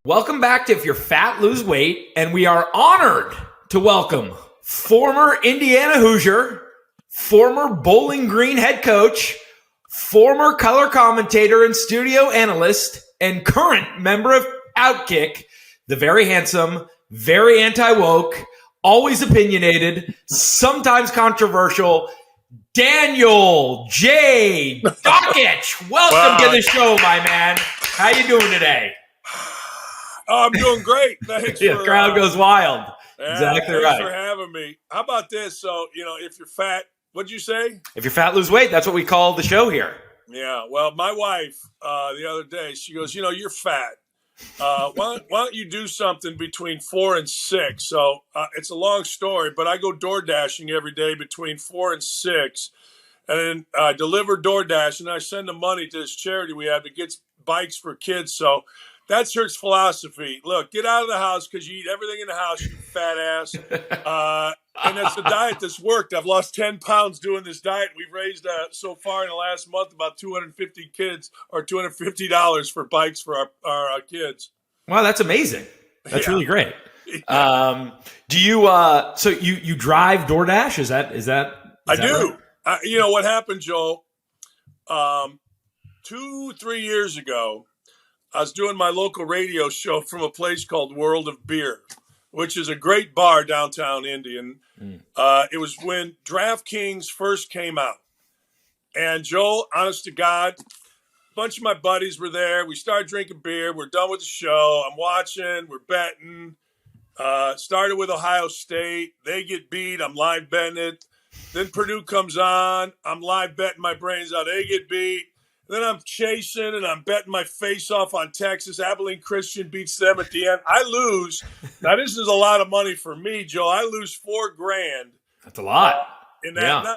Welcome back to If You're Fat, Lose Weight, and we are honored to welcome former Indiana Hoosier, former Bowling Green head coach, former color commentator and studio analyst, and current member of Outkick, the very handsome, very anti-woke, always opinionated, sometimes controversial, Daniel J. Dakich. Welcome to the show, my man. How you doing today? I'm doing great. Thanks. The crowd goes wild. Yeah, Exactly right. Thanks for having me. How about this? So, if you're fat, what'd you say? If you're fat, lose weight. That's what we call the show here. Yeah. Well, my wife the other day, she goes, you're fat. Why don't you do something between 4 and 6? So it's a long story, but I go door dashing every day between 4 and 6, and then I deliver DoorDash, and I send the money to this charity we have that gets bikes for kids. So that's her philosophy. Look, get out of the house because you eat everything in the house, you fat ass. And that's the diet that's worked. I've lost 10 pounds doing this diet. We've raised so far in the last month about 250 kids or $250 for bikes for our kids. Wow, that's amazing. That's really great. Do you so you drive DoorDash? Is that I do. Right? What happened, Joel? 2-3 years ago, I was doing my local radio show from a place called World of Beer, which is a great bar downtown Indy. And it was when DraftKings first came out. And Joel, honest to God, a bunch of my buddies were there. We started drinking beer. We're done with the show. I'm watching. We're betting. Started with Ohio State. They get beat. I'm live betting it. Then Purdue comes on. I'm live betting my brains out. They get beat. Then I'm chasing and I'm betting my face off on Texas. Abilene Christian beats them at the end. I lose. Now, this is a lot of money for me, Joe. I lose $4,000. That's a lot. In that.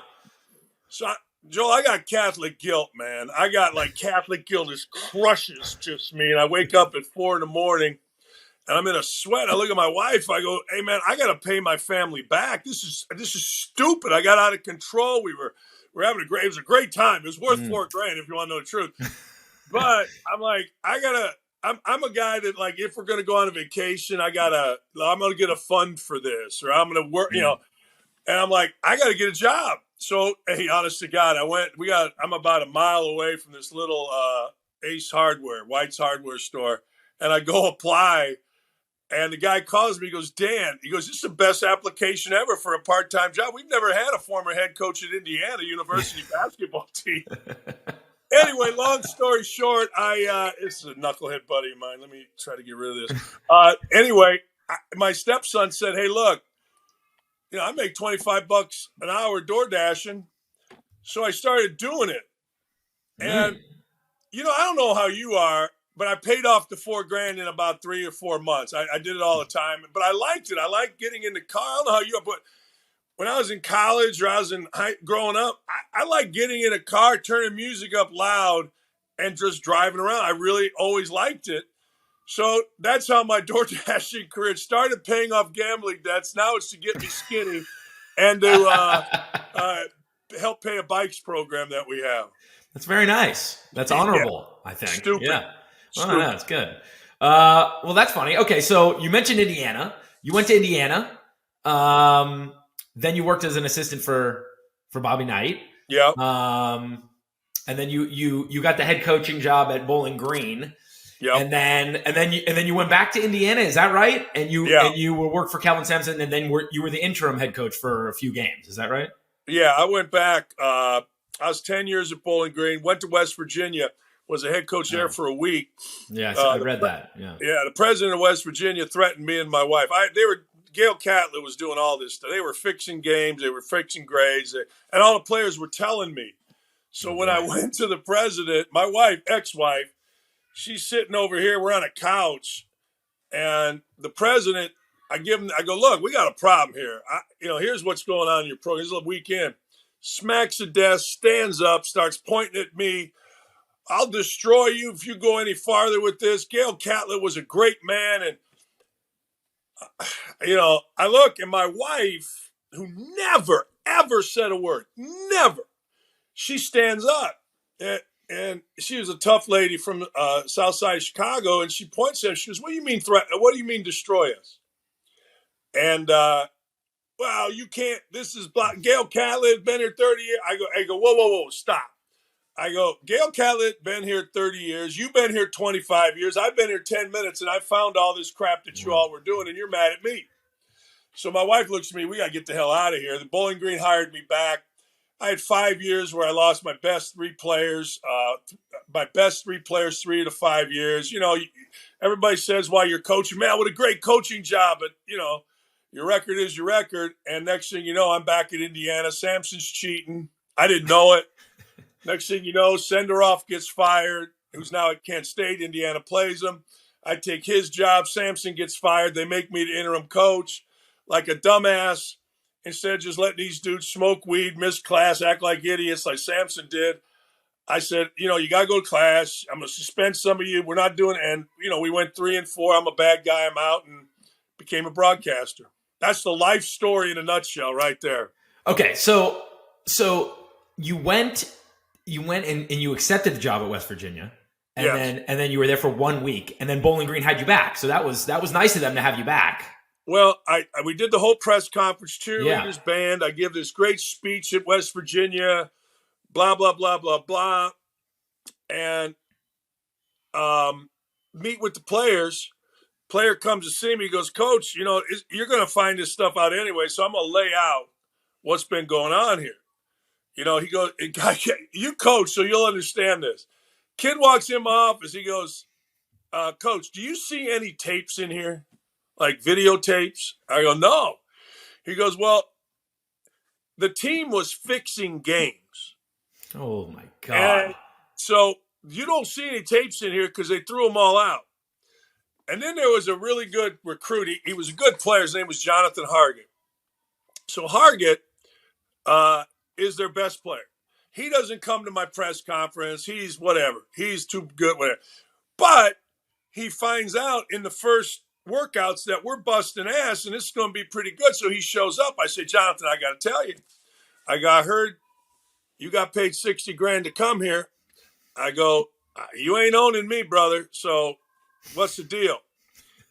Joel, I got Catholic guilt, man. I got Catholic guilt just crushes just me. And I wake up at 4 in the morning and I'm in a sweat. I look at my wife. I go, hey, man, I got to pay my family back. This is stupid. I got out of control. We're having it was a great time. It was worth $4,000 if you want to know the truth. But I'm like, I'm a guy that if we're going to go on a vacation, I'm going to get a fund for this, or I'm going to work, and I'm like, I got to get a job. So, hey, honest to God, I'm about a mile away from this little Ace Hardware, White's Hardware store. And I go apply. And the guy calls me, he goes, Dan, this is the best application ever for a part-time job. We've never had a former head coach at Indiana University basketball team. Anyway, long story short, this is a knucklehead buddy of mine. Let me try to get rid of this. Anyway, my stepson said, hey, look, I make $25 an hour door dashing. So I started doing it. And, I don't know how you are, but I paid off the $4,000 in about 3 or 4 months. I did it all the time, but I liked it. I liked getting in the car. I don't know how you are, but when I was in college or I was growing up, I like getting in a car, turning music up loud, and just driving around. I really always liked it. So that's how my door dashing career started, paying off gambling debts. Now it's to get me skinny and to help pay a bikes program that we have. That's very nice. That's honorable, I think. Stupid. Yeah. Oh, no, that's good. Well, that's funny. Okay, so you mentioned Indiana. You went to Indiana. Then you worked as an assistant for Bobby Knight. Yeah. And then you got the head coaching job at Bowling Green. Yeah. And then you went back to Indiana. Is that right? And you worked for Calvin Sampson, and then you were the interim head coach for a few games. Is that right? Yeah, I went back. I was 10 years at Bowling Green. Went to West Virginia. Was a head coach there for a week. Yeah, I read that. Yeah. Yeah, the president of West Virginia threatened me and my wife. Gail Catlett was doing all this stuff. They were fixing games. They were fixing grades. And all the players were telling me. So when I went to the president, my wife, ex-wife, she's sitting over here. We're on a couch. And the president, I go, look, we got a problem here. Here's what's going on in your program. This is a weekend. Smacks the desk, stands up, starts pointing at me. I'll destroy you if you go any farther with this. Gail Catlett was a great man. And, I look, and my wife, who never, ever said a word, never, she stands up. And she was a tough lady from South Side of Chicago, and she points at us. She goes, "What do you mean threaten? What do you mean destroy us?" And well, you can't. This is Gail Catlett, been here 30 years. I go, whoa, stop. I go, Gail Catlett, been here 30 years. You've been here 25 years. I've been here 10 minutes, and I found all this crap that you all were doing, and you're mad at me. So my wife looks at me, we got to get the hell out of here. The Bowling Green hired me back. I had 5 years where I lost my best three players, 3 to 5 years. You know, everybody says while you're coaching, man, what a great coaching job. But, you know, your record is your record. And next thing you know, I'm back in Indiana. Sampson's cheating. I didn't know it. Next thing you know, Senderoff gets fired, who's now at Kent State. Indiana plays him. I take his job. Sampson gets fired. They make me the interim coach like a dumbass. Instead of just letting these dudes smoke weed, miss class, act like idiots like Sampson did, I said, you know, you got to go to class. I'm going to suspend some of you. We're not doing it. And, you know, we went 3-4. I'm a bad guy. I'm out, and became a broadcaster. That's the life story in a nutshell right there. Okay, so you went and you accepted the job at West Virginia. And Yes. then you were there for 1 week, and then Bowling Green had you back. So that was nice of them to have you back. Well, we did the whole press conference, cheerleaders band. I give this great speech at West Virginia, blah, blah, blah, blah, blah, and meet with the players. Player comes to see me. He goes, "Coach, you know, you're going to find this stuff out anyway, so I'm going to lay out what's been going on here." You know, he goes, "You coach, so you'll understand this." Kid walks in my office. He goes, "Coach, do you see any tapes in here? Like videotapes?" I go, "No." He goes, "Well, the team was fixing games." Oh, my God. And so you don't see any tapes in here because they threw them all out. And then there was a really good recruit. He was a good player. His name was Jonathan Hargett. So Hargett is their best player. He doesn't come to my press conference. He's whatever. He's too good, whatever. But he finds out in the first workouts that we're busting ass and it's going to be pretty good. So he shows up. I say, "Jonathan, I got to tell you, I heard you got paid $60,000 to come here." I go, "You ain't owning me, brother. So what's the deal?"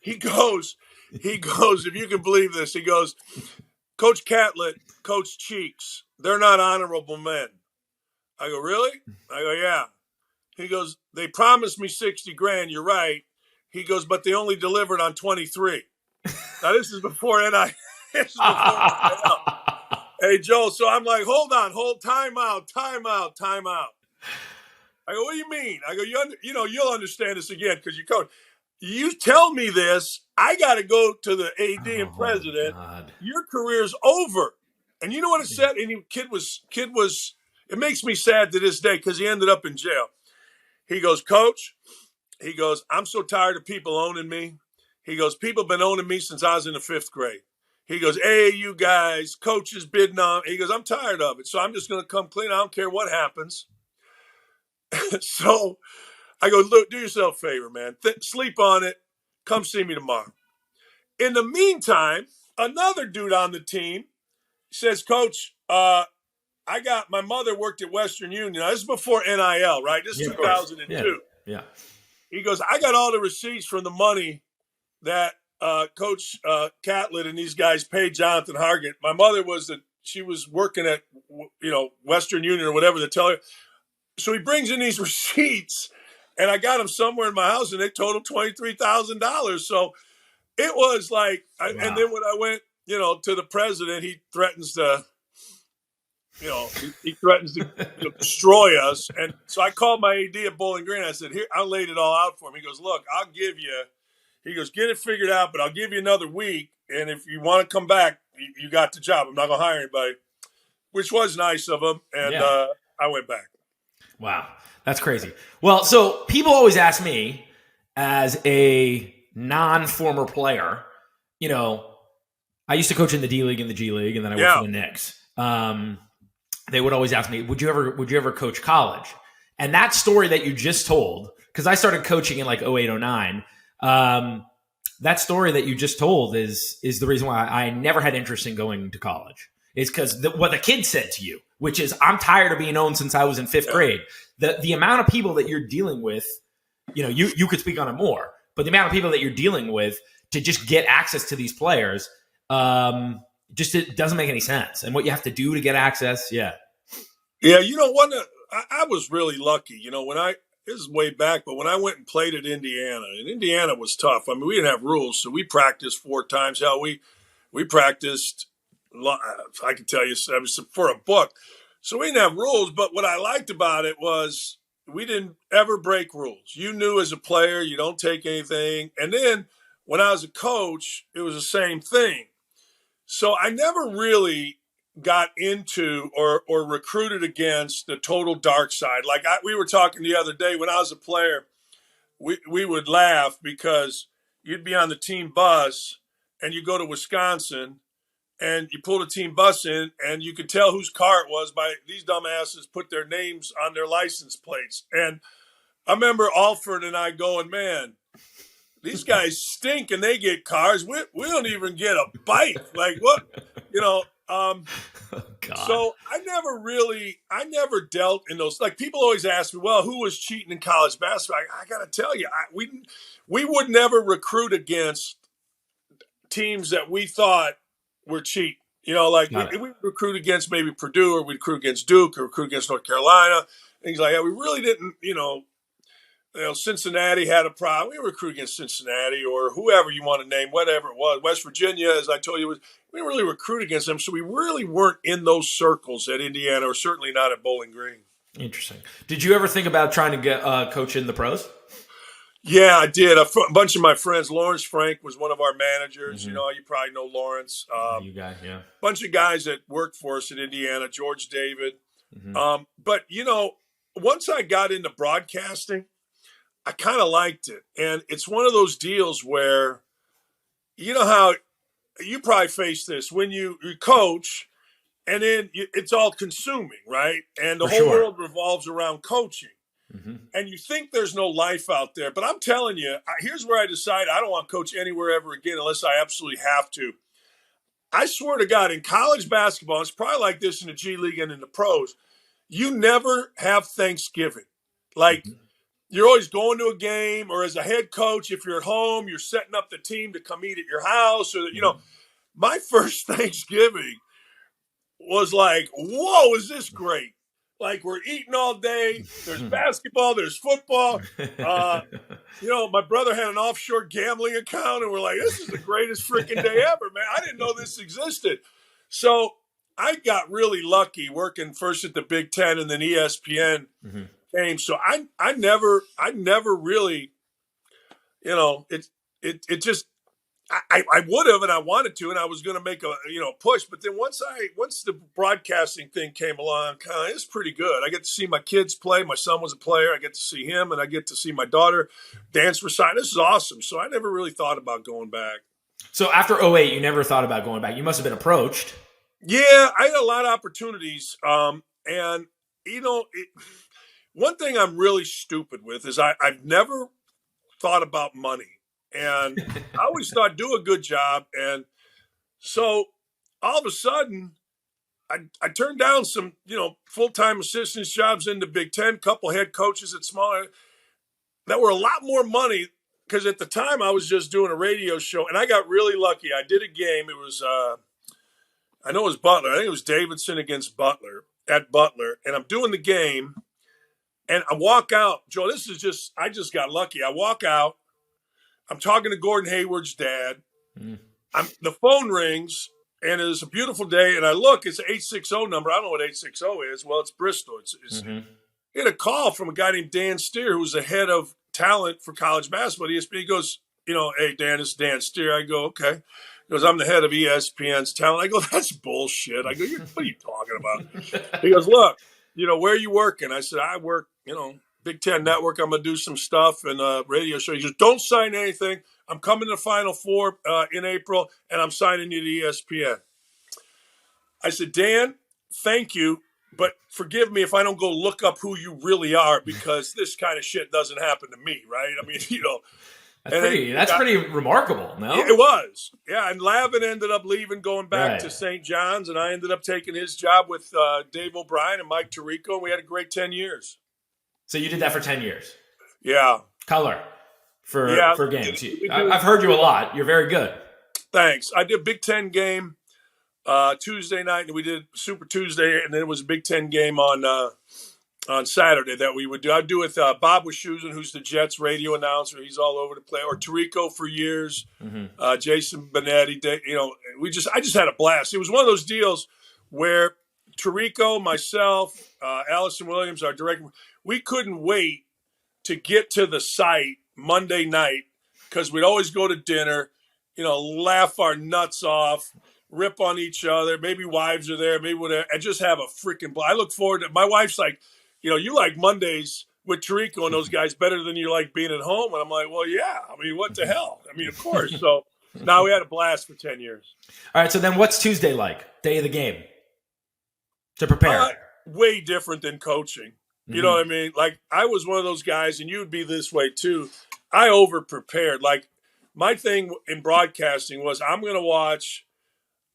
He goes, if you can believe this, he goes, "Coach Catlett, Coach Cheeks, they're not honorable men." I go, "Really?" I go, "Yeah." He goes, "They promised me $60,000. You're right." He goes, "But they only delivered on 23. Now this is before NIL. This is before NIL. Hey, Joe. So I'm like, time out. I go, "What do you mean?" I go, you'll understand this again because you coach. You tell me this, I got to go to the AD and president. God. Your career's over. And you know what it said? And kid was. It makes me sad to this day because he ended up in jail. He goes, "Coach," he goes, "I'm so tired of people owning me." He goes, "People have been owning me since I was in the 5th grade." He goes, "Hey, you guys, coaches bidding on." He goes, "I'm tired of it. So I'm just going to come clean. I don't care what happens." So I go, "Look, do yourself a favor, man. Sleep on it. Come see me tomorrow." In the meantime, another dude on the team says, "Coach, my mother worked at Western Union." Now, this is before NIL, right? This is 2002. Yeah. He goes, "I got all the receipts from the money that Coach Catlett and these guys paid Jonathan Hargett. My mother she was working at, Western Union or whatever, the teller." So he brings in these receipts, and I got them somewhere in my house, and they totaled $23,000. So it was like, Wow. And then when I went, to the president, he threatens to, he threatens to destroy us. And so I called my AD at Bowling Green. I said, "Here, I laid it all out for him." He goes, "Look, I'll give you," he goes, "get it figured out, but I'll give you another week. And if you want to come back, you got the job. I'm not going to hire anybody," which was nice of him. And I went back. Wow. That's crazy. Well, so people always ask me as a non-former player, I used to coach in the D League and the G League, and then I worked for the Knicks. They would always ask me, would you ever coach college? And that story that you just told, because I started coaching in like 08, 09, that story that you just told is the reason why I never had interest in going to college. is because what the kid said to you, which is, I'm tired of being owned since I was in fifth grade. The amount of people that you're dealing with, you could speak on it more, but the amount of people that you're dealing with to just get access to these players, it doesn't make any sense. And what you have to do to get access, Yeah, I was really lucky, this is way back, but when I went and played at Indiana, and Indiana was tough. I mean, we didn't have rules, so we practiced 4 times. Hell, we practiced, I can tell you, for a book. So we didn't have rules, but what I liked about it was we didn't ever break rules. You knew as a player, you don't take anything. And then when I was a coach, it was the same thing. So I never really got into or recruited against the total dark side. Like we were talking the other day, when I was a player, we would laugh because you'd be on the team bus and you go to Wisconsin and you pull the team bus in and you could tell whose car it was by these dumbasses put their names on their license plates. And I remember Alford and I going, man, these guys stink and they get cars. We don't even get a bite. Like what, God. So I never dealt in those. Like people always ask me, well, who was cheating in college basketball? I got to tell you, we would never recruit against teams that we thought were cheating. We recruit against maybe Purdue, or we'd recruit against Duke, or recruit against North Carolina, things like that. We really didn't, Cincinnati had a problem. We recruit against Cincinnati or whoever you want to name, whatever it was. West Virginia, as I told you, we didn't really recruit against them. So we really weren't in those circles at Indiana, or certainly not at Bowling Green. Interesting. Did you ever think about trying to get coach in the pros? Yeah, I did. A bunch of my friends. Lawrence Frank was one of our managers. Mm-hmm. You probably know Lawrence. You guys, yeah. Bunch of guys that worked for us at Indiana. George David. Mm-hmm. But once I got into broadcasting, I kind of liked it. And it's one of those deals where, how you probably face this when you coach, and then it's all consuming, right? And the whole world revolves around coaching. Mm-hmm. And you think there's no life out there. But I'm telling you, here's where I decided I don't want to coach anywhere ever again unless I absolutely have to. I swear to God, in college basketball, it's probably like this in the G League and in the pros, you never have Thanksgiving. Like, you're always going to a game, or as a head coach, if you're at home, you're setting up the team to come eat at your house. Or my first Thanksgiving was like, whoa, is this great? Like, we're eating all day. There's basketball. There's football. My brother had an offshore gambling account, and we're like, this is the greatest freaking day ever, man. I didn't know this existed. So I got really lucky working first at the Big Ten and then ESPN came. So I never really, it just, I would have, and I wanted to, and I was going to make a push. But then once the broadcasting thing came along, it's pretty good. I get to see my kids play. My son was a player. I get to see him, and I get to see my daughter dance recite. This is awesome. So I never really thought about going back. So after 2008, you never thought about going back. You must have been approached. Yeah, I had a lot of opportunities. And one thing I'm really stupid with is I've never thought about money. And I always thought, do a good job. And so all of a sudden, I turned down some, full-time assistants jobs in the Big Ten, couple head coaches at smaller, that were a lot more money, because at the time I was just doing a radio show. And I got really lucky. I did a game. It was, I know it was Butler. I think it was Davidson against Butler at Butler. And I'm doing the game. And I walk out. Joe, I just got lucky. I walk out. I'm talking to Gordon Hayward's dad. The phone rings, and it's a beautiful day. And I look, it's an 860 number. I don't know what 860 is. Well, it's Bristol. He had a call from a guy named Dan Steer, who was the head of talent for college basketball at ESPN. He goes, hey, Dan, this is Dan Steer. I go, okay. He goes, I'm the head of ESPN's talent. I go, that's bullshit. I go, what are you talking about? He goes, look, where are you working? I said, I work, Big Ten Network. I'm going to do some stuff and a radio show. He goes, don't sign anything. I'm coming to the Final Four in April, and I'm signing you to ESPN. I said, Dan, thank you, but forgive me if I don't go look up who you really are, because this kind of shit doesn't happen to me, right? I mean, That's pretty remarkable, no? It was. Yeah, and Lavin ended up leaving, going back to St. John's, and I ended up taking his job with Dave O'Brien and Mike Tirico, and we had a great 10 years. So you did that for 10 years? Yeah. Color for games. I've heard you a lot. You're very good. Thanks. I did a Big Ten game Tuesday night, and we did Super Tuesday, and then it was a Big Ten game on Saturday that we would do. I'd do with Bob Wischusen, who's the Jets radio announcer. He's all over the place. Or Tirico for years. Jason Benetti. I just had a blast. It was one of those deals where Tirico, myself, Allison Williams, our director, we couldn't wait to get to the site Monday night because we'd always go to dinner, laugh our nuts off, rip on each other. Maybe wives are there, maybe whatever, and just have a freaking blast. I look forward to it. My wife's like, you like Mondays with Tirico and those guys better than you like being at home. And I'm like, well, yeah. I mean, what the hell? I mean, of course. So now we had a blast for 10 years. All right. So then what's Tuesday like? Day of the game to prepare? Way different than coaching. You know what I mean? Like, I was one of those guys, and you would be this way too. I over-prepared. Like, my thing in broadcasting was I'm going to watch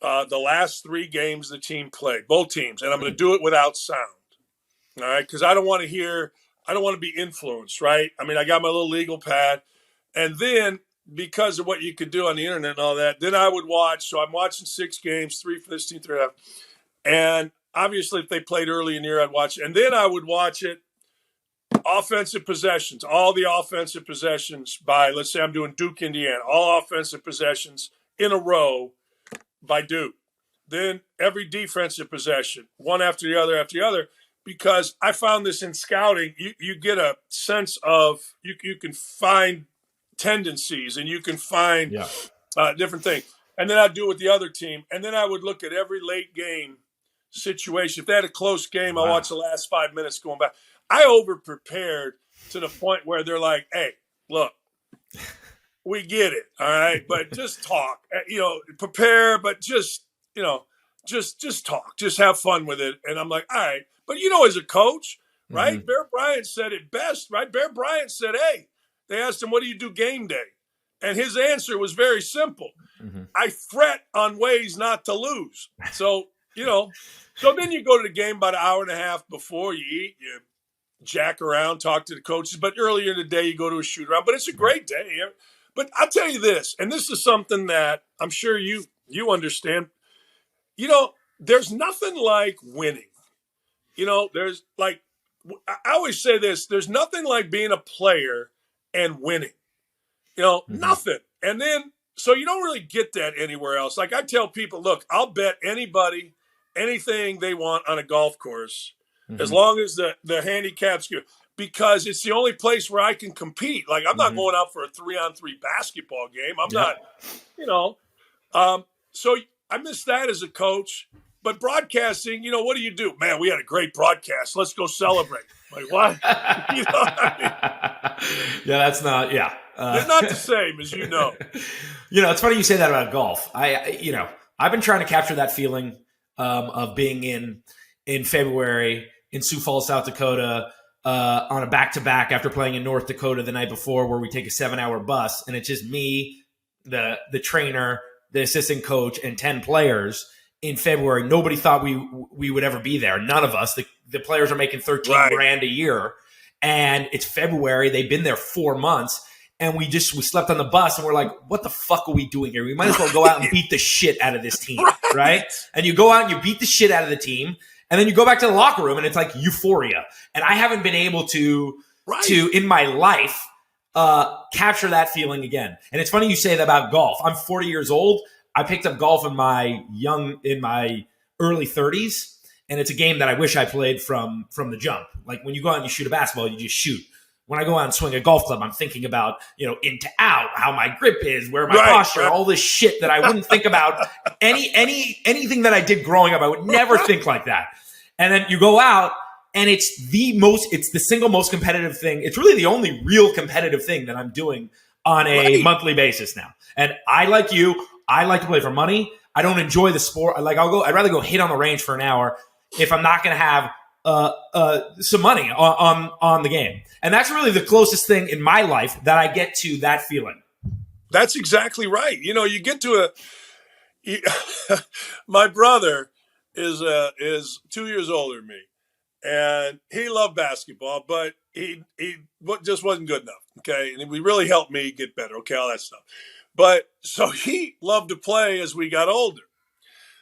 the last 3 games the team played, both teams, and I'm going to do it without sound. All right, because I don't want to be influenced, right? I mean, I got my little legal pad. And then because of what you could do on the internet and all that, then I would watch. So I'm watching 6 games, 3 for this team, 3 and a half. And obviously, if they played early in the year, I'd watch it. And then I would watch it, offensive possessions, all the offensive possessions by, let's say I'm doing Duke, Indiana, all offensive possessions in a row by Duke. Then every defensive possession, one after the other. Because I found this in scouting, you get a sense of, you can find tendencies and you can find different things. And then I'd do it with the other team. And then I would look at every late game situation. If they had a close game, I'll watch the last 5 minutes going back. I over-prepared to the point where they're like, hey, look, we get it, all right? But just talk. Prepare, but just talk. Just have fun with it. And I'm like, all right. But as a coach, right? Bear Bryant said it best, right? Bear Bryant said, hey, they asked him, what do you do game day? And his answer was very simple. I fret on ways not to lose. So, so then you go to the game about an hour and a half before you eat, you jack around, talk to the coaches. But earlier in the day, you go to a shoot around. But it's a great day. But I'll tell you this, and this is something that I'm sure you understand. There's nothing like winning. There's like, I always say this, there's nothing like being a player and winning, nothing. And then, so you don't really get that anywhere else. Like I tell people, look, I'll bet anybody anything they want on a golf course, as long as the handicap's good, because it's the only place where I can compete. Like I'm not going out for a 3-on-3 basketball game. I'm not, so I miss that as a coach. But broadcasting, what do? Man, we had a great broadcast. Let's go celebrate. Like, what? What I mean? Yeah, that's not, they're not the same, as you know. It's funny you say that about golf. I've been trying to capture that feeling of being in February in Sioux Falls, South Dakota, on a back-to-back after playing in North Dakota the night before, where we take a 7-hour bus, and it's just me, the trainer, the assistant coach, and 10 players. In February, nobody thought we would ever be there. None of us. The players are making $13 grand a year, and it's February. They've been there 4 months, and we slept on the bus, and we're like, "What the fuck are we doing here? We might as well go out and beat the shit out of this team, right?" And you go out and you beat the shit out of the team, and then you go back to the locker room, and it's like euphoria. And I haven't been able to in my life capture that feeling again. And it's funny you say that about golf. I'm 40 years old. I picked up golf in my early 30s, and it's a game that I wish I played from the jump. Like when you go out and you shoot a basketball, you just shoot. When I go out and swing a golf club, I'm thinking about, in to out, how my grip is, where my posture, all this shit that I wouldn't think about anything that I did growing up. I would never think like that. And then you go out, and it's the single most competitive thing. It's really the only real competitive thing that I'm doing on a monthly basis now. And I, like you, I like to play for money. I don't enjoy the sport. I'd rather go hit on the range for an hour if I'm not going to have some money on the game. And that's really the closest thing in my life that I get to that feeling. That's exactly right. You get to my brother is 2 years older than me, and he loved basketball, but he just wasn't good enough. Okay, and he really helped me get better. Okay, all that stuff. But so he loved to play as we got older.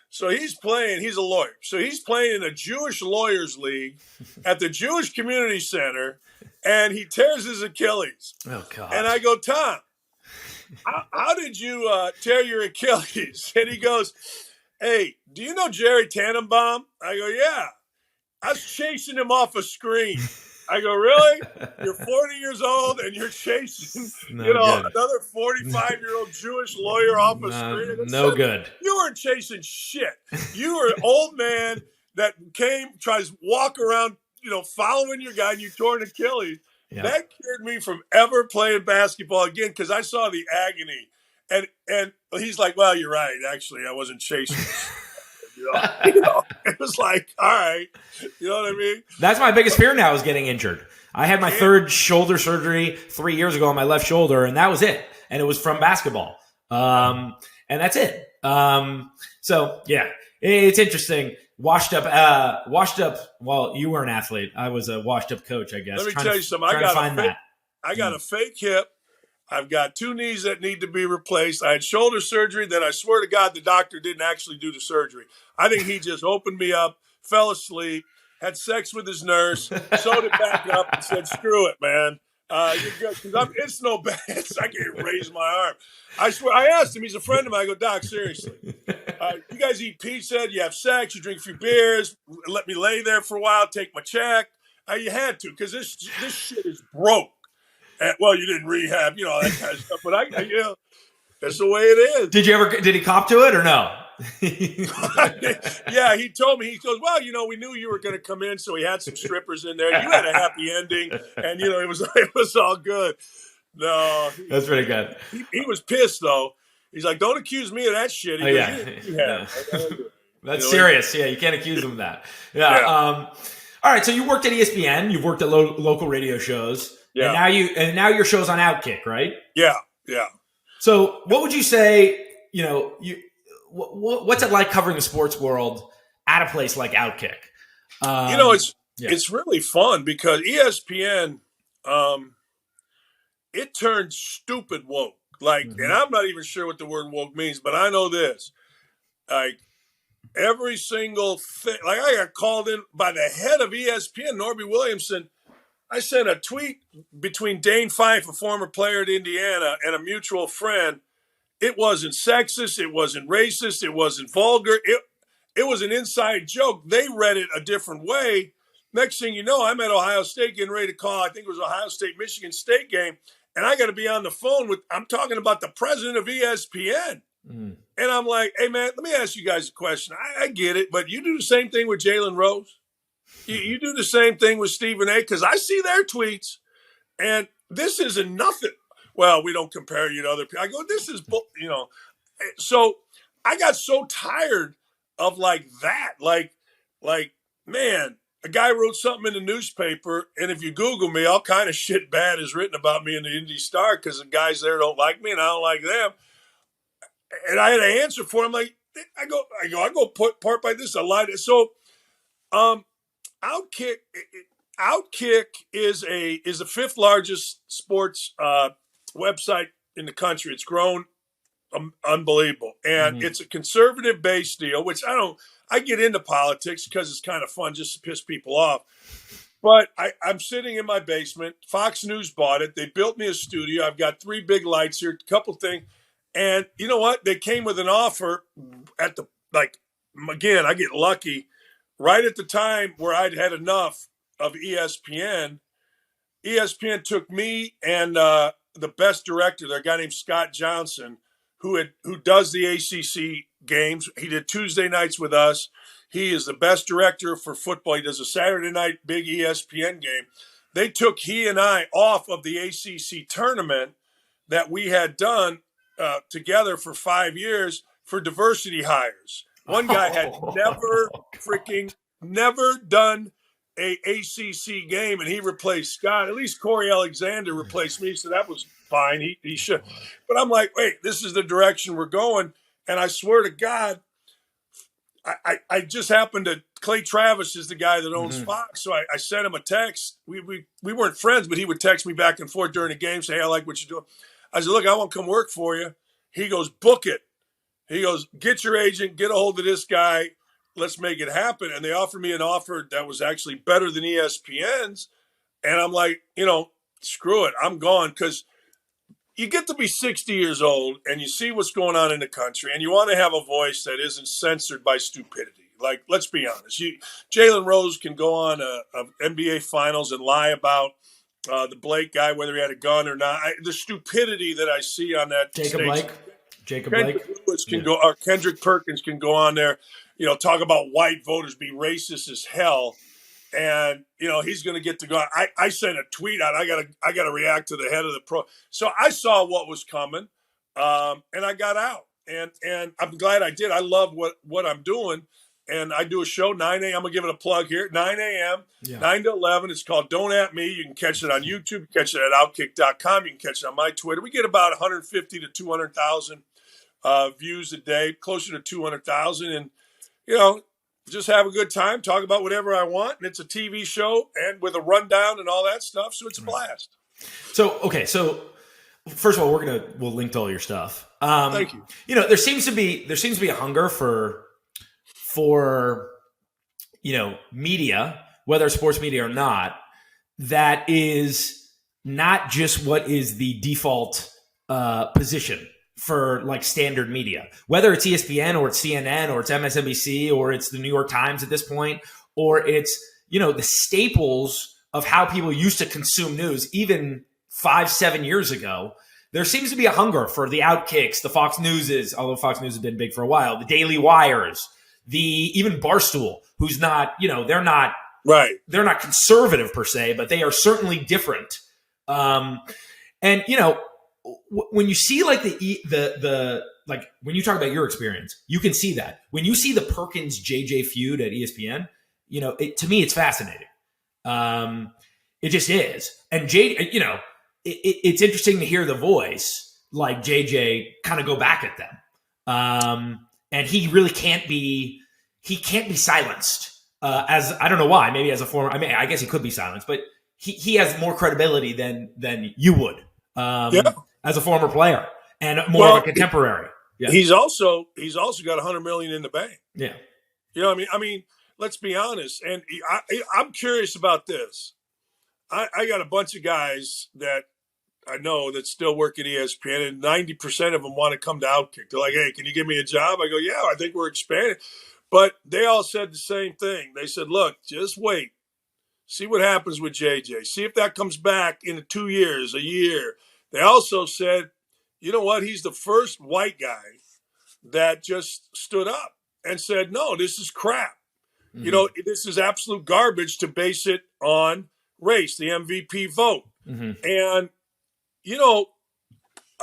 So he's playing. He's a lawyer. So he's playing in a Jewish lawyers league at the Jewish Community Center, and he tears his Achilles. Oh God! And I go, Tom, how did you tear your Achilles? And he goes, hey, do you know Jerry Tannenbaum? I go, yeah. I was chasing him off a screen. I go, really? You're 40 years old and you're chasing, another 45-year-old Jewish lawyer off a screen? No good. You weren't chasing shit. You were an old man that tries to walk around, following your guy, and you tore an Achilles. Yeah. That cured me from ever playing basketball again because I saw the agony. And he's like, well, you're right. Actually, I wasn't chasing. It was like, all right. You know what I mean? That's my biggest fear now is getting injured. I had my third shoulder surgery 3 years ago on my left shoulder, and that was it. And it was from basketball. And that's it. So, yeah, it's interesting. Washed up. Well, you were an athlete. I was a washed up coach, I guess. Let me tell you something. I got a fake hip. I've got 2 knees that need to be replaced. I had shoulder surgery. Then I swear to God, the doctor didn't actually do the surgery. I think he just opened me up, fell asleep, had sex with his nurse, sewed it back up, and said, screw it, man. You're good. It's no bad. I can't raise my arm. I swear. I asked him. He's a friend of mine. I go, Doc, seriously. You guys eat pizza. You have sex. You drink a few beers. Let me lay there for a while, take my check. You had to because this shit is broke. Well, you didn't rehab, that kind of stuff. But that's the way it is. Did he cop to it or no? Yeah, he told me. He goes, well, we knew you were going to come in, so he had some strippers in there. You had a happy ending, and it was all good. No, that's pretty good. He was pissed though. He's like, don't accuse me of that shit. He goes, yeah. That's serious. Yeah, you can't accuse him of that. Yeah. All right. So you worked at ESPN. You've worked at local radio shows. Yeah. And now your show's on Outkick, right? Yeah. Yeah. So what would you say, what's it like covering the sports world at a place like Outkick? It's really fun because ESPN, it turned stupid woke. And I'm not even sure what the word woke means, but I know this. Every single thing, I got called in by the head of ESPN, Norby Williamson. I sent a tweet between Dane Fife, a former player at Indiana, and a mutual friend. It wasn't sexist. It wasn't racist. It wasn't vulgar. It was an inside joke. They read it a different way. Next thing you know, I'm at Ohio State getting ready to call, I think it was Ohio State-Michigan State game, and I got to be on the phone I'm talking about the president of ESPN. And I'm like, hey, man, let me ask you guys a question. I get it, but you do the same thing with Jalen Rose? You do the same thing with Stephen A. Because I see their tweets, and this isn't nothing. Well, we don't compare you to other people. I go, this is, So I got so tired of that. Man, a guy wrote something in the newspaper, and if you Google me, all kind of shit bad is written about me in the Indy Star because the guys there don't like me, and I don't like them. And I had an answer for him. I go part by this. I lied. So, Outkick is the 5th largest sports website in the country. It's grown unbelievable, and it's a conservative based deal. Which I get into politics because it's kind of fun just to piss people off. But I'm sitting in my basement. Fox News bought it. They built me a studio. I've got 3 big lights here, a couple things. And you know what? They came with an offer at again, I get lucky. Right at the time where I'd had enough of ESPN, ESPN took me and the best director, there, a guy named Scott Johnson, who does the ACC games. He did Tuesday nights with us. He is the best director for football. He does a Saturday night big ESPN game. They took he and I off of the ACC tournament that we had done together for 5 years for diversity hires. One guy had never done a ACC game and he replaced Scott. At least Corey Alexander replaced me, so that was fine. He should. But I'm like, wait, this is the direction we're going. And I swear to God, I just happened to, Clay Travis is the guy that owns Fox, so I sent him a text. We weren't friends, but he would text me back and forth during the game, say, hey, I like what you're doing. I said, look, I want to come work for you. He goes, book it. He goes, get your agent, get a hold of this guy, let's make it happen. And they offered me an offer that was actually better than ESPN's. And I'm like, screw it, I'm gone, because you get to be 60 years old and you see what's going on in the country and you want to have a voice that isn't censored by stupidity. Like, let's be honest. Jalen Rose can go on a NBA Finals and lie about the Blake guy, whether he had a gun or not. The stupidity that I see on that stage. Jacob Blake Lewis can go, or Kendrick Perkins can go on there, talk about white voters, be racist as hell. And, he's going to get to go. I sent a tweet out. I got to react to the head of the pro. So I saw what was coming, and I got out. And I'm glad I did. I love what I'm doing. And I do a show, 9 a.m. I'm going to give it a plug here, 9 a.m., 9 to 11. It's called Don't At Me. You can catch it on YouTube. You can catch it at Outkick.com. You can catch it on my Twitter. We get about 150 to 200,000 views a day, closer to 200,000. And, just have a good time, talk about whatever I want. And it's a TV show and with a rundown and all that stuff. So it's a blast. So, okay. So first of all, we'll link to all your stuff. Thank you. There seems to be a hunger for media, whether sports media or not, that is not just what is the default position for like standard media, whether it's ESPN or it's CNN or it's MSNBC or it's the New York Times at this point, or it's, the staples of how people used to consume news, even 5-7 years ago. There seems to be a hunger for the Outkicks, the Fox Newses, although Fox News has been big for a while, the Daily Wires, even Barstool, who's not, they're not right. They're not conservative per se, but they are certainly different. When you see like the when you talk about your experience, you can see that when you see the Perkins JJ feud at ESPN, to me it's fascinating. It just is, and it's interesting to hear the voice like JJ kind of go back at them, and he really can't be silenced. As I don't know why, maybe as a former, I guess he could be silenced, but he has more credibility than you would. As a former player and more of a contemporary. Yeah. He's also got $100 million in the bank. Yeah. I mean, let's be honest. And I'm curious about this. I got a bunch of guys that I know that still work at ESPN, and 90% of them want to come to Outkick. They're like, hey, can you give me a job? I go, yeah, I think we're expanding. But they all said the same thing. They said, look, just wait. See what happens with JJ. See if that comes back in 2 years, a year. They also said, you know what? He's the first white guy that just stood up and said, no, this is crap. Mm-hmm. This is absolute garbage to base it on race, the MVP vote. Mm-hmm. And,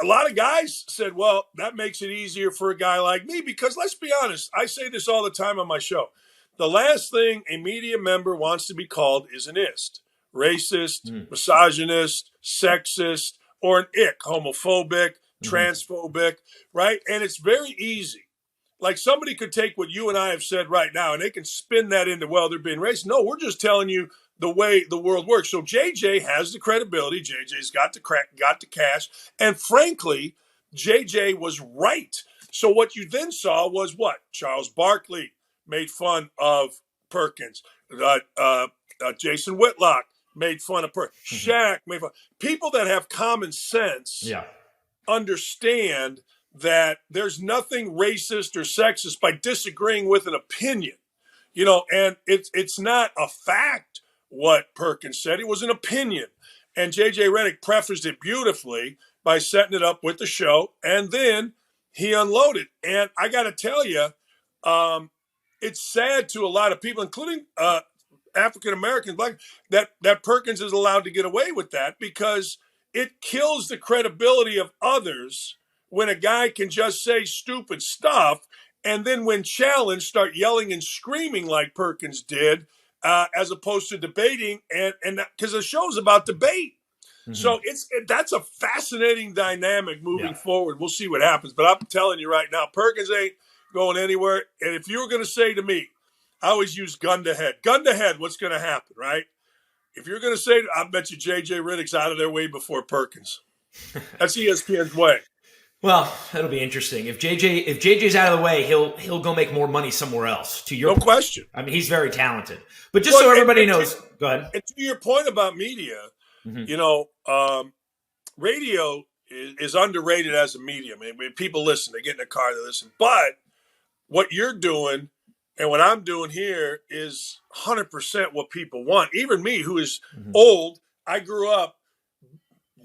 a lot of guys said, well, that makes it easier for a guy like me because let's be honest. I say this all the time on my show. The last thing a media member wants to be called is an ist, racist, misogynist, sexist, or an ick, homophobic, transphobic, right? And it's very easy. Like somebody could take what you and I have said right now and they can spin that into, well, they're being racist. No, we're just telling you the way the world works. So JJ has the credibility. JJ's got the cash. And frankly, JJ was right. So what you then saw was what? Charles Barkley made fun of Perkins. Jason Whitlock made fun of Perkins. Shaq made fun. People that have common sense understand that there's nothing racist or sexist by disagreeing with an opinion. And it's not a fact what Perkins said. It was an opinion. And J.J. Redick prefaced it beautifully by setting it up with the show, and then he unloaded. And I got to tell you, it's sad to a lot of people, including African Americans, black, that Perkins is allowed to get away with that because it kills the credibility of others when a guy can just say stupid stuff and then when challenged start yelling and screaming like Perkins did as opposed to debating, and because the show's about debate. Mm-hmm. So that's a fascinating dynamic moving forward. We'll see what happens. But I'm telling you right now, Perkins ain't going anywhere. And if you were going to say to me, I always use gun to head, what's going to happen, right? If you're going to say, I bet you J.J. Riddick's out of their way before Perkins. That's ESPN's way. Well, that'll be interesting. If JJ's out of the way, he'll go make more money somewhere else. To your no question. I mean, he's very talented. But just so everybody knows, go ahead. And to your point about media, radio is underrated as a medium. I mean, people listen. They get in the car, they listen. But what you're doing and what I'm doing here is 100% what people want. Even me, who is old, I grew up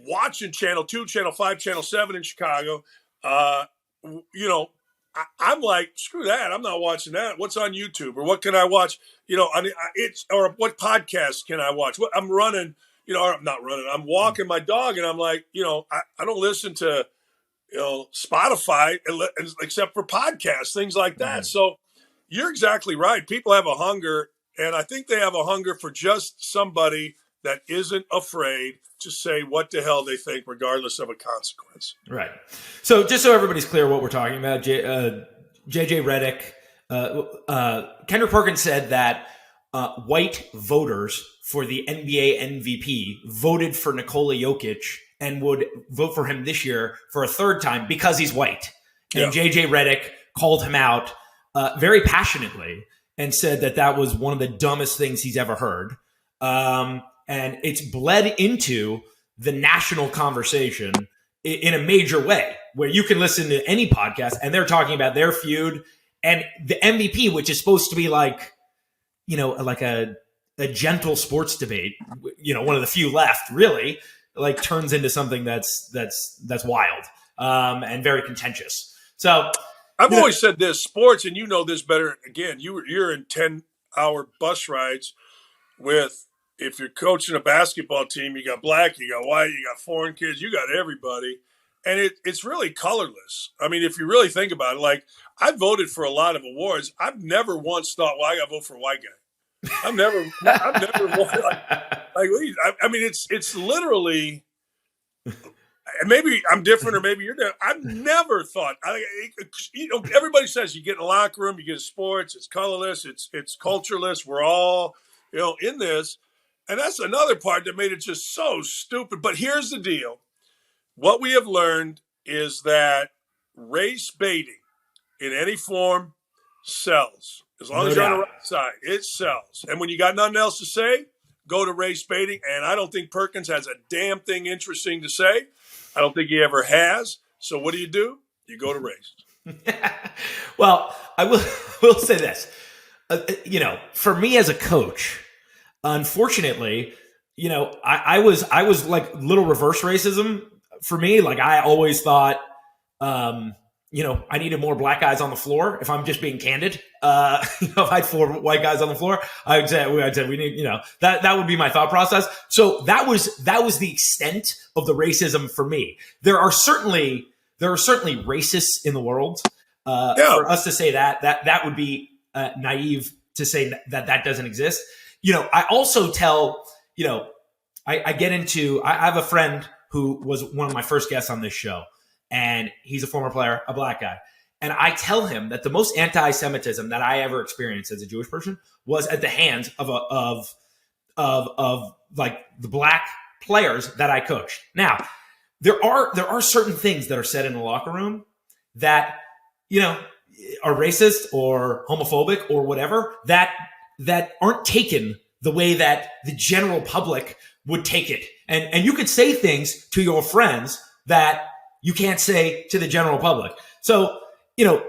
watching Channel 2, Channel 5, Channel 7 in Chicago. I'm like, screw that. I'm not watching that. What's on YouTube? Or what can I watch? Or what podcast can I watch? I'm running, I'm not running. I'm walking my dog, and I'm like, I don't listen to, Spotify except for podcasts, things like that. So you're exactly right. People have a hunger, and I think they have a hunger for just somebody that isn't afraid to say what the hell they think, regardless of a consequence. Right. So just so everybody's clear what we're talking about, J.J. Redick, Kendrick Perkins said that white voters for the NBA MVP voted for Nikola Jokic and would vote for him this year for a third time because he's white. And J.J. Redick called him out very passionately and said that was one of the dumbest things he's ever heard. And it's bled into the national conversation in a major way, where you can listen to any podcast and they're talking about their feud and the MVP, which is supposed to be like a gentle sports debate, one of the few left, really, like turns into something that's wild and very contentious. So I've always said this: sports, and you know this better. Again, you're in 10-hour bus rides with. If you're coaching a basketball team, you got black, you got white, you got foreign kids, you got everybody. And it's really colorless. I mean, if you really think about it, like I voted for a lot of awards. I've never once thought, well, I got to vote for a white guy. I've never I mean, it's literally, maybe I'm different or maybe you're different. I've never thought, everybody says you get in the locker room, you get sports, it's colorless, it's cultureless. We're all, in this. And that's another part that made it just so stupid. But here's the deal. What we have learned is that race baiting in any form sells. As long as you're on the right side, it sells. And when you got nothing else to say, go to race baiting. And I don't think Perkins has a damn thing interesting to say. I don't think he ever has. So what do? You go to race. Well, I will say this. For me as a coach, unfortunately, I was like little reverse racism for me. Like I always thought, I needed more black guys on the floor. If I'm just being candid, if I had 4 white guys on the floor, I'd say we need, that would be my thought process. So that was the extent of the racism for me. There are certainly racists in the world. For us to say that would be naive to say that doesn't exist. I also tell, I get into, I have a friend who was one of my first guests on this show, and he's a former player, a black guy. And I tell him that the most anti-Semitism that I ever experienced as a Jewish person was at the hands of like the black players that I coached. Now, there are certain things that are said in the locker room that, are racist or homophobic or whatever, that aren't taken the way that the general public would take it. And you could say things to your friends that you can't say to the general public. So,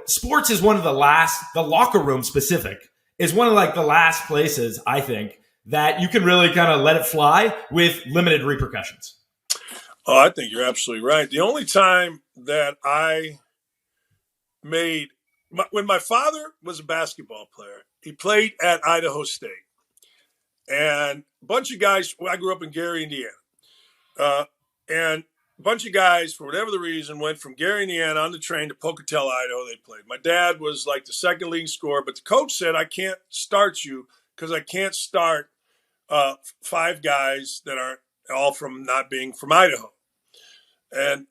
sports is one of the locker room specific is one of like the last places, I think, that you can really kind of let it fly with limited repercussions. Oh, I think you're absolutely right. The only time that I made, when my father was a basketball player, he played at Idaho State. And a bunch of guys, I grew up in Gary, Indiana. And a bunch of guys, for whatever the reason, went from Gary, Indiana on the train to Pocatello, Idaho. They played. My dad was like the second leading scorer, but the coach said, I can't start you because I can't start 5 guys that are all from not being from Idaho. And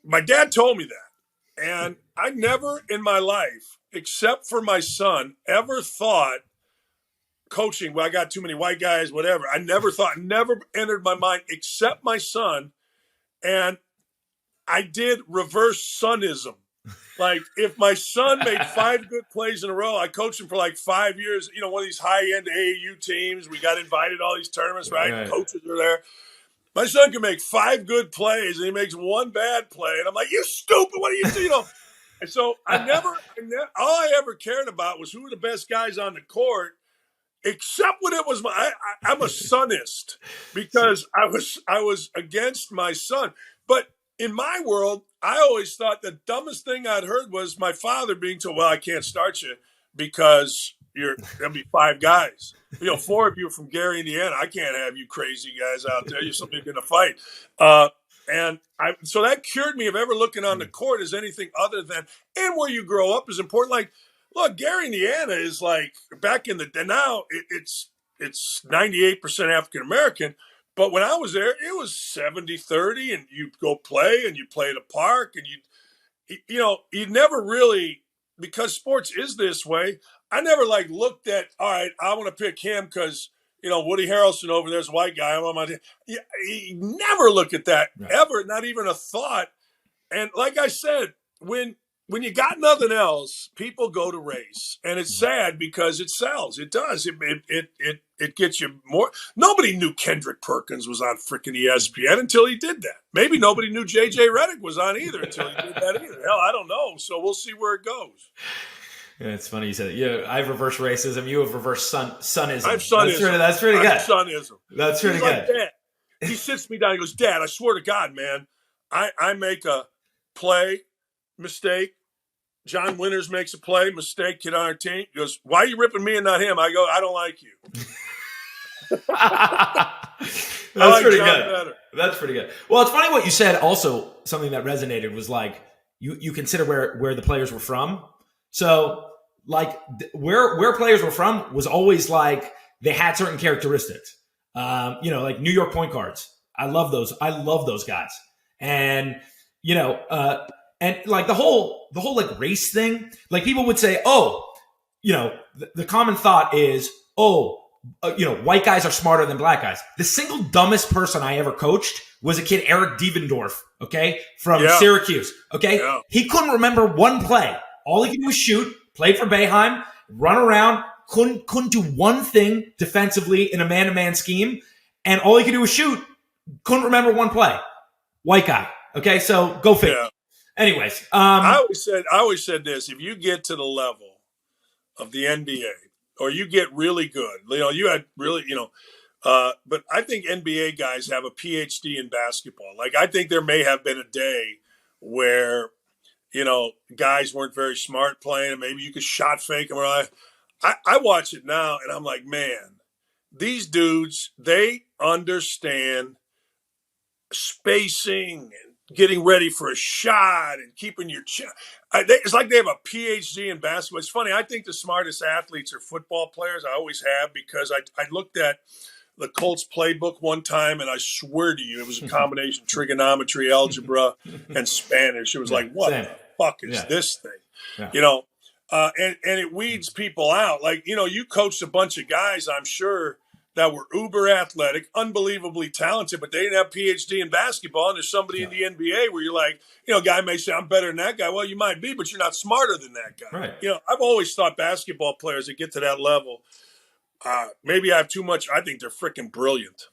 my dad told me that. And I never in my life, except for my son, ever thought coaching, well, I got too many white guys, whatever. I never entered my mind except my son. And I did reverse sonism. Like, if my son made 5 good plays in a row, I coached him for like 5 years, one of these high-end AAU teams. We got invited to all these tournaments, right? Coaches are there. My son can make 5 good plays, and he makes 1 bad play. And I'm like, you stupid, what are you doing? And so all I ever cared about was who were the best guys on the court, except when it was I'm a sonist because I was against my son. But in my world, I always thought the dumbest thing I'd heard was my father being told, well, I can't start you because there'll be 5 guys. 4 of you are from Gary, Indiana. I can't have you crazy guys out there. You're somebody going to fight. So that cured me of ever looking on the court as anything other than, and where you grow up is important. Like, look, Gary, Indiana is like back in the day. Now it's 98% African American. But when I was there, it was 70-30, and you'd go play, and you play at a park, and you never really, because sports is this way, I never looked at, all right, I want to pick him because, Woody Harrelson over there's a white guy. I'm on my team. You never look at that, ever, not even a thought. And like I said, when you got nothing else, people go to race, and it's sad because it sells. It does. It gets you more. Nobody knew Kendrick Perkins was on freaking ESPN until he did that. Maybe nobody knew JJ Redick was on either until he did that either. Hell, I don't know. So we'll see where it goes. Yeah, it's funny you said it. I've reversed racism. You have reversed sonism. I have sonism. That's pretty good. Sonism. That's pretty good. Dad. He sits me down. He goes, Dad, I swear to God, man, I make a play, mistake. John Winters makes a play, mistake, kid on our team. He goes, why are you ripping me and not him? I go, I don't like you. That's pretty good. Better. That's pretty good. Well, it's funny what you said. Also, something that resonated was you consider where the players were from. So where players were from was always they had certain characteristics. Like New York point guards. I love those. I love those guys. And and the whole race thing, people would say, the common thought is, white guys are smarter than black guys. The single dumbest person I ever coached was a kid, Eric Devendorf, from Syracuse, Yeah. He couldn't remember 1 play. All he could do was shoot, played for Boeheim, run around, couldn't do one thing defensively in a man-to-man scheme, and all he could do was shoot, couldn't remember 1 play. White guy, so go figure. Yeah. Anyways. I always said this, if you get to the level of the NBA, or you get really good, you had really, but I think NBA guys have a PhD in basketball. I think there may have been a day where, guys weren't very smart playing, and maybe you could shot fake them. I watch it now, and I'm like, man, these dudes, they understand spacing and getting ready for a shot and keeping your chin. It's like they have a PhD in basketball. It's funny. I think the smartest athletes are football players. I always have, because I looked at the Colts playbook one time, and I swear to you, it was a combination of trigonometry, algebra, and Spanish. It was what the fuck is this thing? Yeah. And it weeds people out. You coached a bunch of guys, I'm sure, that were uber athletic, unbelievably talented, but they didn't have PhD in basketball. And there's somebody in the NBA where you're a guy may say, I'm better than that guy. Well, you might be, but you're not smarter than that guy. Right. I've always thought basketball players that get to that level, maybe I have too much. I think they're freaking brilliant.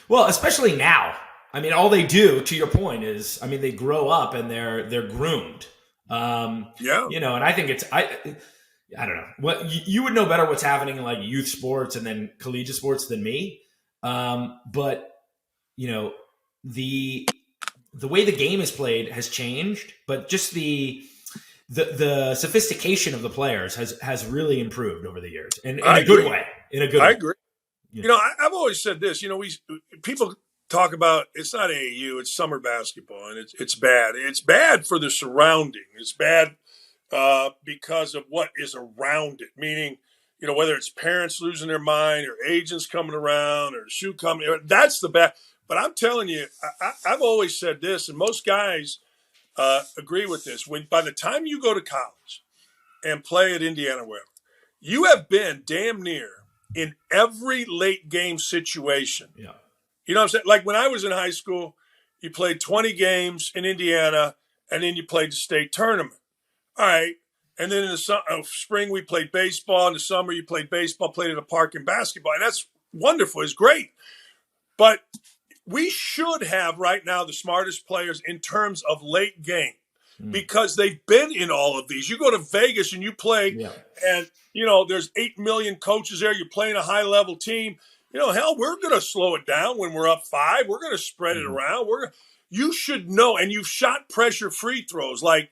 Well, especially now. I mean, all they do, to your point, is, they grow up and they're groomed. And I think I don't know. What you would know better what's happening in youth sports and then collegiate sports than me. But the way the game is played has changed, but just the sophistication of the players has really improved over the years in a good way. I agree. Yeah. I've always said this. People talk about it's not AAU, it's summer basketball, and it's bad. It's bad for the surrounding. It's bad because of what is around it. Meaning, whether it's parents losing their mind or agents coming around or shoe company, that's the best. But I'm telling you, I've always said this, and most guys agree with this. By the time you go to college and play at Indiana, wherever, you have been damn near in every late game situation. Yeah. You know what I'm saying? Like when I was in high school, you played 20 games in Indiana, and then you played the state tournament. All right. And then in the spring, we played baseball. In the summer, you played baseball, played at a park in basketball. And that's wonderful. It's great. But we should have right now the smartest players in terms of late game because they've been in all of these. You go to Vegas and you play, and, there's 8 million coaches there. You're playing a high-level team. Hell, we're going to slow it down when we're up 5. We're going to spread it around. You should know, and you've shot pressure free throws. Like,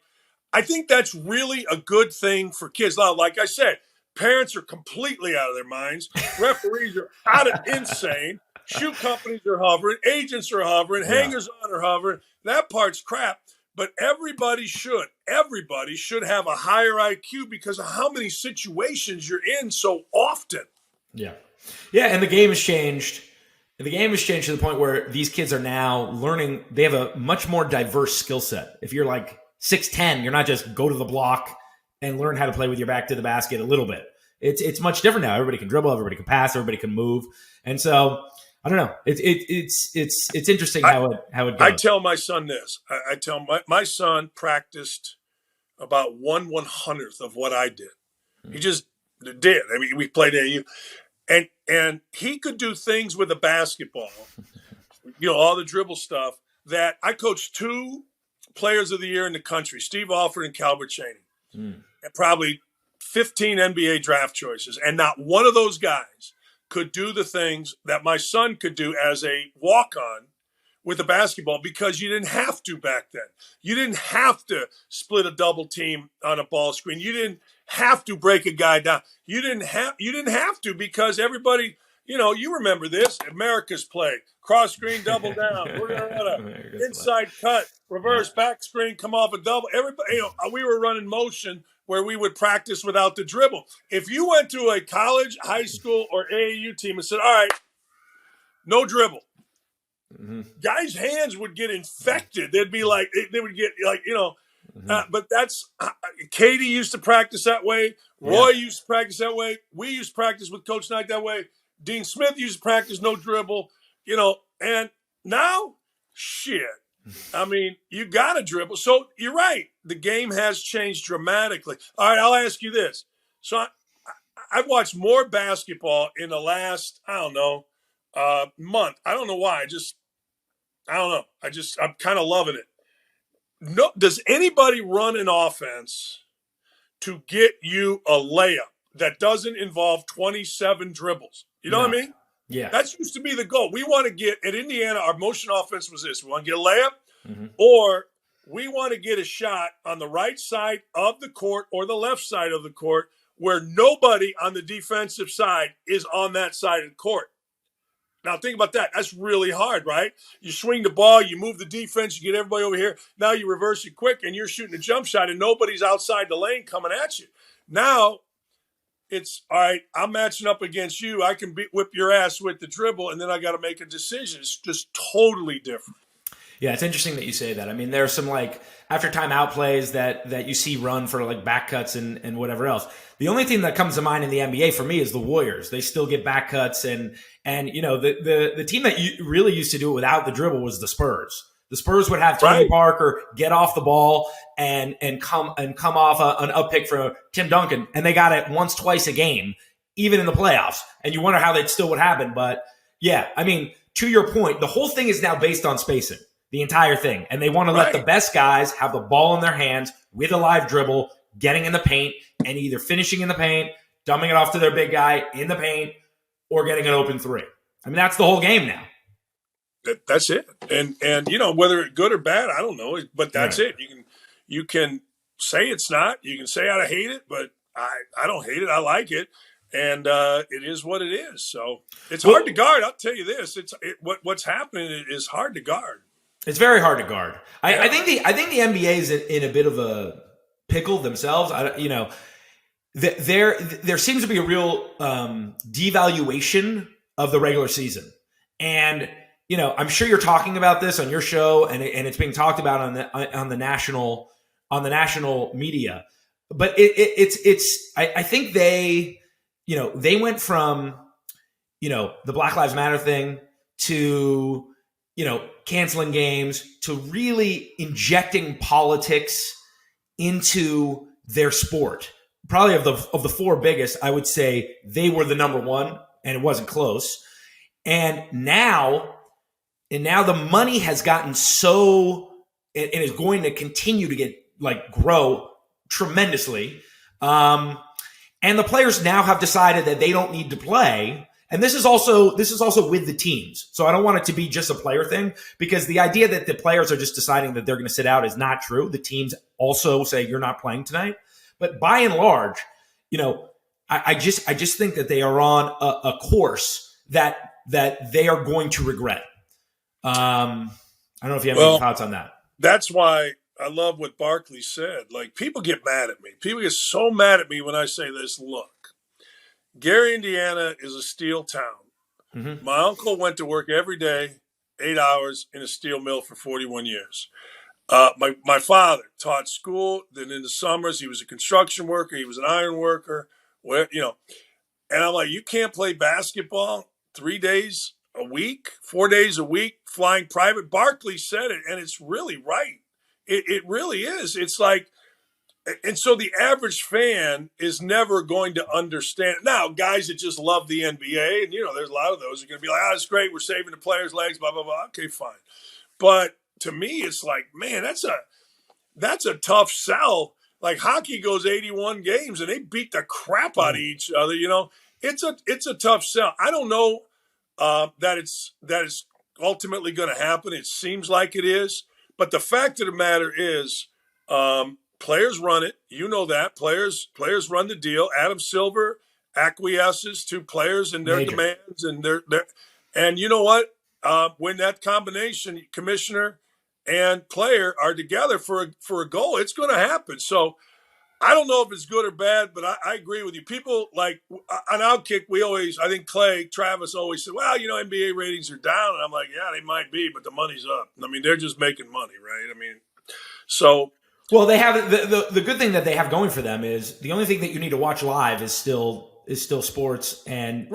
I think that's really a good thing for kids. Now, like I said, parents are completely out of their minds. Referees are out of insane. Shoe companies are hovering. Agents are hovering. Hangers on are hovering. That part's crap. But everybody should have a higher IQ because of how many situations you're in so often. Yeah. Yeah, and the game has changed. The game has changed to the point where these kids are now learning. They have a much more diverse skill set. If you're like 6'10", you're not just go to the block and learn how to play with your back to the basket a little bit. It's much different now. Everybody can dribble, everybody can pass, everybody can move. And so I don't know. It's interesting how it goes. I tell my son this. I tell my son practiced about 1/100th of what I did. He just did. I mean, we played AU. And he could do things with a basketball, all the dribble stuff that I coached 2 players of the year in the country, Steve Alford and Calbert Chaney, and probably 15 NBA draft choices. And not one of those guys could do the things that my son could do as a walk-on with a basketball because you didn't have to back then. You didn't have to split a double team on a ball screen. You didn't have to break a guy down. You didn't have to because everybody, you remember this, America's play, cross screen, double down. We're going to run an inside cut, reverse, back screen, come off a double. Everybody, we were running motion where we would practice without the dribble. If you went to a college, high school, or AAU team and said, all right, no dribble, guys' hands would get infected. They'd be like, they would get like, but that's Katie used to practice that way. Roy used to practice that way. We used to practice with Coach Knight that way. Dean Smith used to practice no dribble, and now, shit. I mean, you got to dribble. So you're right. The game has changed dramatically. All right, I'll ask you this. So I've watched more basketball in the last, month. I don't know why. I don't know. I'm kind of loving it. No, does anybody run an offense to get you a layup that doesn't involve 27 dribbles? You know what I mean? Yeah. That used to be the goal. We want to get, at Indiana, our motion offense was this. We want to get a layup, or we want to get a shot on the right side of the court or the left side of the court where nobody on the defensive side is on that side of the court. Now, think about that. That's really hard, right? You swing the ball, you move the defense, you get everybody over here. Now you reverse it quick, and you're shooting a jump shot, and nobody's outside the lane coming at you. Now, it's, all right, I'm matching up against you. I can whip your ass with the dribble, and then I got to make a decision. It's just totally different. Yeah, it's interesting that you say that. I mean, there are some after timeout plays that you see run for back cuts and whatever else. The only thing that comes to mind in the NBA for me is the Warriors. They still get back cuts and the team that really used to do it without the dribble was the Spurs. The Spurs would have Tony Parker get off the ball and come off an up pick for Tim Duncan, and they got it once, twice a game, even in the playoffs. And you wonder how that still would happen. But yeah, I mean, to your point, the whole thing is now based on spacing. The entire thing. And they want to let the best guys have the ball in their hands with a live dribble, getting in the paint, and either finishing in the paint, dumping it off to their big guy in the paint, or getting an open 3. I mean, that's the whole game now. That's it. And whether it's good or bad, I don't know. But that's it. You can say it's not. You can say I hate it, but I don't hate it. I like it. And it is what it is. So it's hard to guard. I'll tell you this. What's happening is hard to guard. It's very hard to guard. I think the NBA is in a bit of a pickle themselves. there seems to be a real devaluation of the regular season. And, I'm sure you're talking about this on your show, and it's being talked about on the national media. But I think they went from, the Black Lives Matter thing to, canceling games to really injecting politics into their sport. Probably of the four biggest, I would say they were the number one, and it wasn't close. And now the money has gotten so, and is going to continue to get grow tremendously. And the players now have decided that they don't need to play. And this is also with the teams. So I don't want it to be just a player thing, because the idea that the players are just deciding that they're going to sit out is not true. The teams also say you're not playing tonight. But by and large, I just think that they are on a course that they are going to regret. I don't know if you have any thoughts on that. That's why I love what Barkley said. People get mad at me. People get so mad at me when I say this. Look, Gary, Indiana is a steel town. Mm-hmm. My uncle went to work every day, 8 hours in a steel mill for 41 years. My father taught school. Then in the summers, he was a construction worker. He was an iron worker. And I'm like, you can't play basketball 3 days a week, 4 days a week, flying private. Barkley said it, and it's really right. It really is. It's like, and so the average fan is never going to understand. Now, guys that just love the NBA, and there's a lot of those are going to be like, it's great, we're saving the players' legs, blah blah blah. Okay, fine. But to me, it's like, man, that's a tough sell. Like hockey goes 81 games and they beat the crap out of each other. It's a tough sell. I don't know that it's ultimately going to happen. It seems like it is, but the fact of the matter is, players run it. That players run the deal. Adam Silver acquiesces to players and their demands, and and you know what? When that combination, commissioner and player, are together for a goal, it's going to happen. So I don't know if it's good or bad, but I agree with you. People on Outkick, I think Travis always said, well, NBA ratings are down. And I'm like, yeah, they might be, but the money's up. I mean, they're just making money, right? I mean, so. Well, they have the good thing that they have going for them is the only thing that you need to watch live is still sports and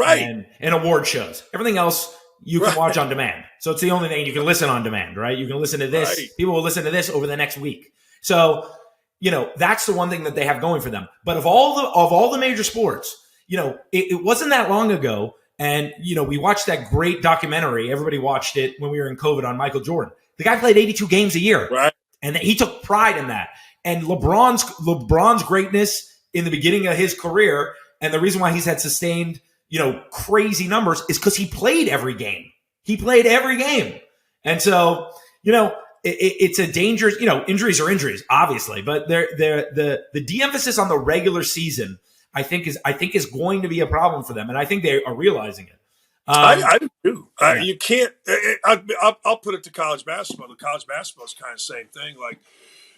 award shows. Everything else you can watch on demand. So it's the only thing you can listen on demand, right? You can listen to this. Right. People will listen to this over the next week. So, that's the one thing that they have going for them. But of all the major sports, it wasn't that long ago. And, we watched that great documentary. Everybody watched it when we were in COVID on Michael Jordan. The guy played 82 games a year. Right. And he took pride in that. And LeBron's greatness in the beginning of his career, and the reason why he's had sustained, crazy numbers, is because he played every game. He played every game. And so, it's a dangerous, injuries are injuries, obviously, but the de-emphasis on the regular season, I think is going to be a problem for them. And I think they are realizing it. I do too. You can't. I'll put it to college basketball. The college basketball is kind of the same thing. Like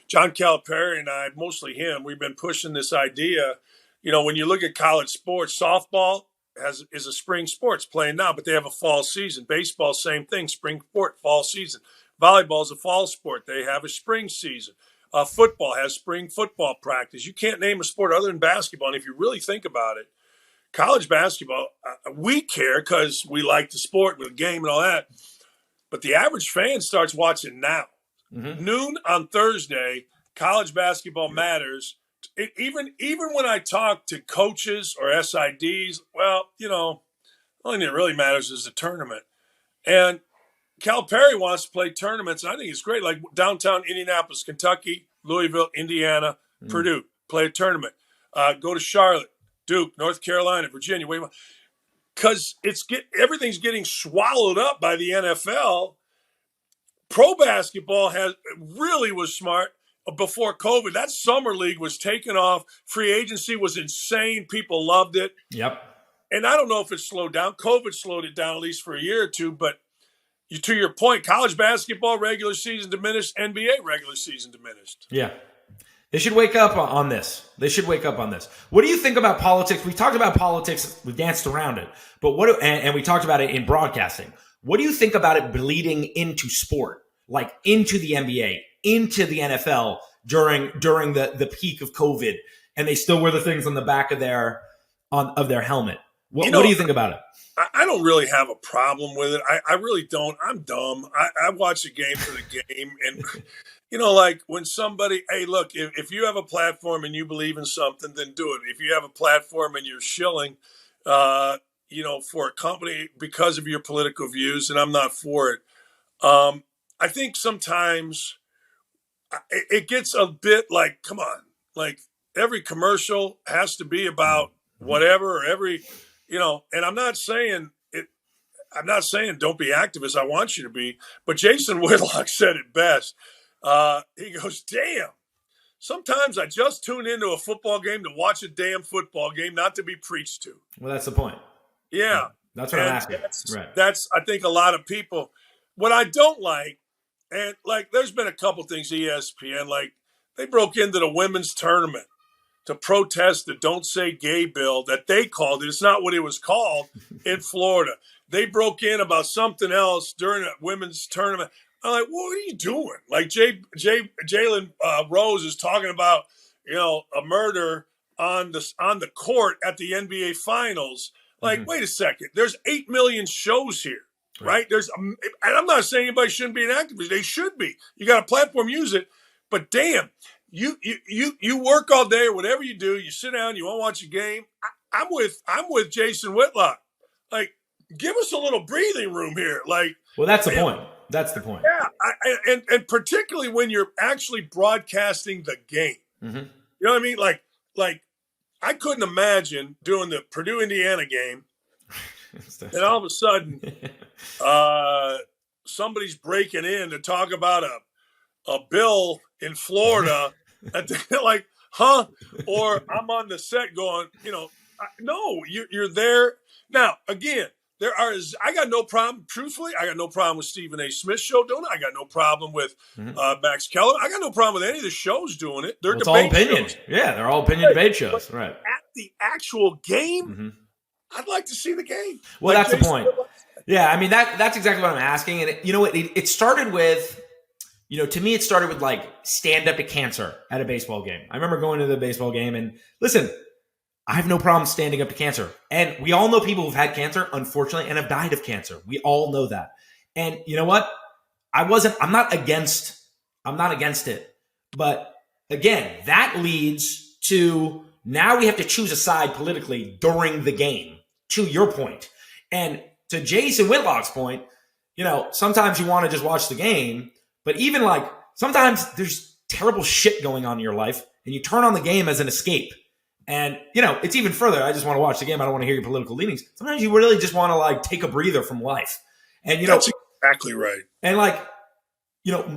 John Calipari and I, mostly him, we've been pushing this idea. When you look at college sports, softball is a spring sport. It's playing now, but they have a fall season. Baseball, same thing. Spring sport, fall season. Volleyball is a fall sport. They have a spring season. Football has spring football practice. You can't name a sport other than basketball. And if you really think about it, college basketball, we care because we like the sport, with the game and all that. But the average fan starts watching now. Mm-hmm. Noon on Thursday, college basketball matters. Even when I talk to coaches or SIDs, the only thing that really matters is the tournament. And Calipari wants to play tournaments, and I think it's great. Like downtown Indianapolis, Kentucky, Louisville, Indiana, Purdue, play a tournament. Go to Charlotte, Duke, North Carolina, Virginia, because everything's getting swallowed up by the NFL. Pro basketball was smart before COVID. That summer league was taken off. Free agency was insane. People loved it. Yep. And I don't know if it slowed down. COVID slowed it down at least for a year or two. But to your point, college basketball regular season diminished, NBA regular season diminished. Yeah. They should wake up on this. They should wake up on this. What do you think about politics? We talked about politics. We danced around it, but and we talked about it in broadcasting. What do you think about it bleeding into sport, like into the NBA, into the NFL during the peak of COVID, and they still wear the things on the back of their helmet? What do you think about it? I don't really have a problem with it. I really don't. I'm dumb. I watch the game for the game. And, like when somebody, hey, look, if you have a platform and you believe in something, then do it. If you have a platform and you're shilling, for a company because of your political views, and I'm not for it. I think sometimes it gets a bit like, come on, like every commercial has to be about whatever, or every, and I'm not saying don't be activists. I want you to be. But Jason Whitlock said it best. He goes, damn, sometimes I just tune into a football game to watch a damn football game, not to be preached to. Well, that's the point. Yeah. That's what I'm asking. That's, I think, a lot of people. What I don't like, and like there's been a couple things, ESPN, like they broke into the women's tournament to protest the Don't Say Gay bill that they called it. It's not what it was called in Florida. They broke in about something else during a women's tournament. I'm like, what are you doing? Like Jalen Rose is talking about, a murder on the court at the NBA Finals. Like, wait a second. There's 8 million shows here, right? And I'm not saying anybody shouldn't be an activist. They should be. You got a platform, use it. But damn, you work all day or whatever you do. You sit down, you want to watch a game. I'm with Jason Whitlock. Like, give us a little breathing room here. Like, well, that's the point. That's the point. Yeah, and particularly when you're actually broadcasting the game. Mm-hmm. You know what I mean? Like I couldn't imagine doing the Purdue Indiana game, and all of a sudden, somebody's breaking in to talk about a bill in Florida, and they're like, huh? Or I'm on the set going, no, you're there now. Again, I got no problem. Truthfully, I got no problem with Stephen A. Smith's show doing it. I got no problem with Max Keller. I got no problem with any of the shows doing it. They're debate opinion shows. Yeah, they're all opinion debate shows. Right. At the actual game, I'd like to see the game. Well, that's the point. Yeah, I mean that's exactly what I'm asking. And it started with, to me, it started with like stand up to cancer at a baseball game. I remember going to the baseball game and listen. I have no problem standing up to cancer. And we all know people who've had cancer, unfortunately, and have died of cancer. We all know that. And you know what? I'm not against it. But again, that leads to now we have to choose a side politically during the game, to your point. And to Jason Whitlock's point, sometimes you want to just watch the game, but even like sometimes there's terrible shit going on in your life and you turn on the game as an escape. And, it's even further. I just want to watch the game. I don't want to hear your political leanings. Sometimes you really just want to like take a breather from life. And, that's exactly right. And like,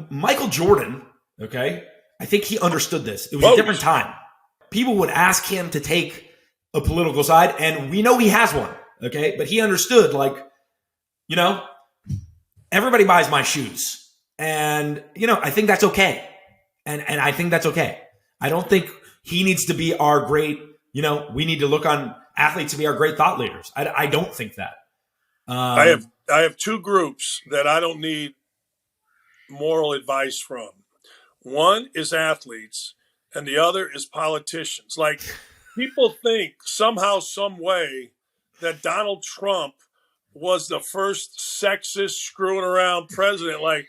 Michael Jordan, okay, I think he understood this. It was a different time. People would ask him to take a political side, and we know he has one, okay? But he understood, like, everybody buys my shoes. And, I think that's okay. And I think that's okay. I don't think he needs to be our great, we need to look on athletes to be our great thought leaders. I don't think that. I have two groups that I don't need moral advice from. One is athletes, and the other is politicians. Like, people think somehow, some way that Donald Trump was the first sexist screwing around president. Like,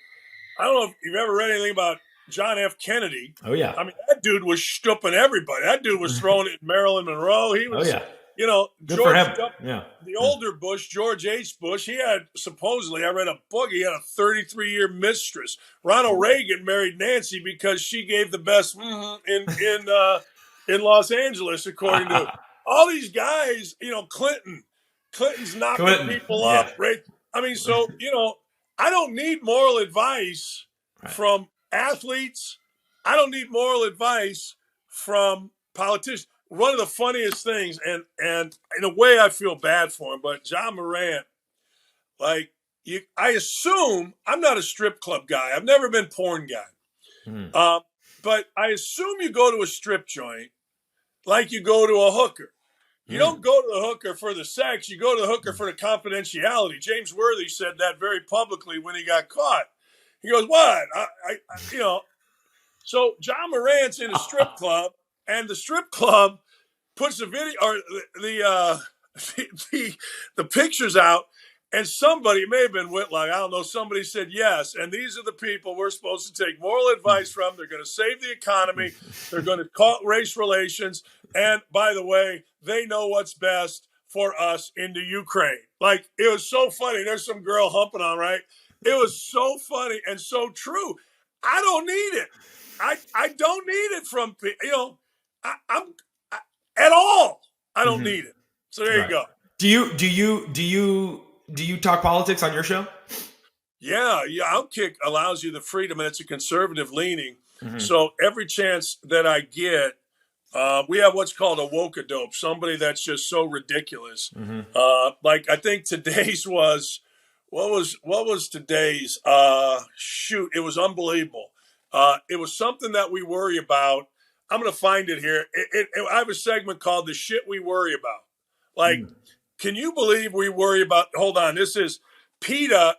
I don't know if you've ever read anything about John F. Kennedy. Oh, yeah. I mean, that dude was stooping everybody. That dude was throwing it at Marilyn Monroe. He was, Good George for him. The older Bush, George H. Bush, he had supposedly, I read a book, he had a 33-year mistress. Ronald Reagan married Nancy because she gave the best in Los Angeles, according to all these guys. Clinton's knocking people up, right? I mean, so I don't need moral advice from athletes. I don't need moral advice from politicians. One of the funniest things, and in a way I feel bad for him, but John Morant, I assume, I'm not a strip club guy. I've never been porn guy. But I assume you go to a strip joint like you go to a hooker. You don't go to the hooker for the sex. You go to the hooker for the confidentiality. James Worthy said that very publicly when he got caught. He goes, "What? So John Morant's in a strip club, and the strip club puts the video or the pictures out, and somebody, it may have been Whitlock, I don't know, somebody said yes, and these are the people we're supposed to take moral advice from. They're going to save the economy. They're going to call race relations, and by the way, they know what's best for us in the Ukraine." Like, it was so funny. There's some girl humping on, right? It was so funny and so true. I don't need it. I don't need it from, I'm at all. I don't need it. So there you go. Do you talk politics on your show? Yeah. Outkick allows you the freedom, and it's a conservative leaning. So every chance that I get, we have what's called a woke-a-dope, somebody that's just so ridiculous. Like, I think today's was, what was today's? It was unbelievable. It was something that we worry about. I'm going to find it here. I have a segment called "The Shit We Worry About." Like, can you believe we worry about? Hold on. This is PETA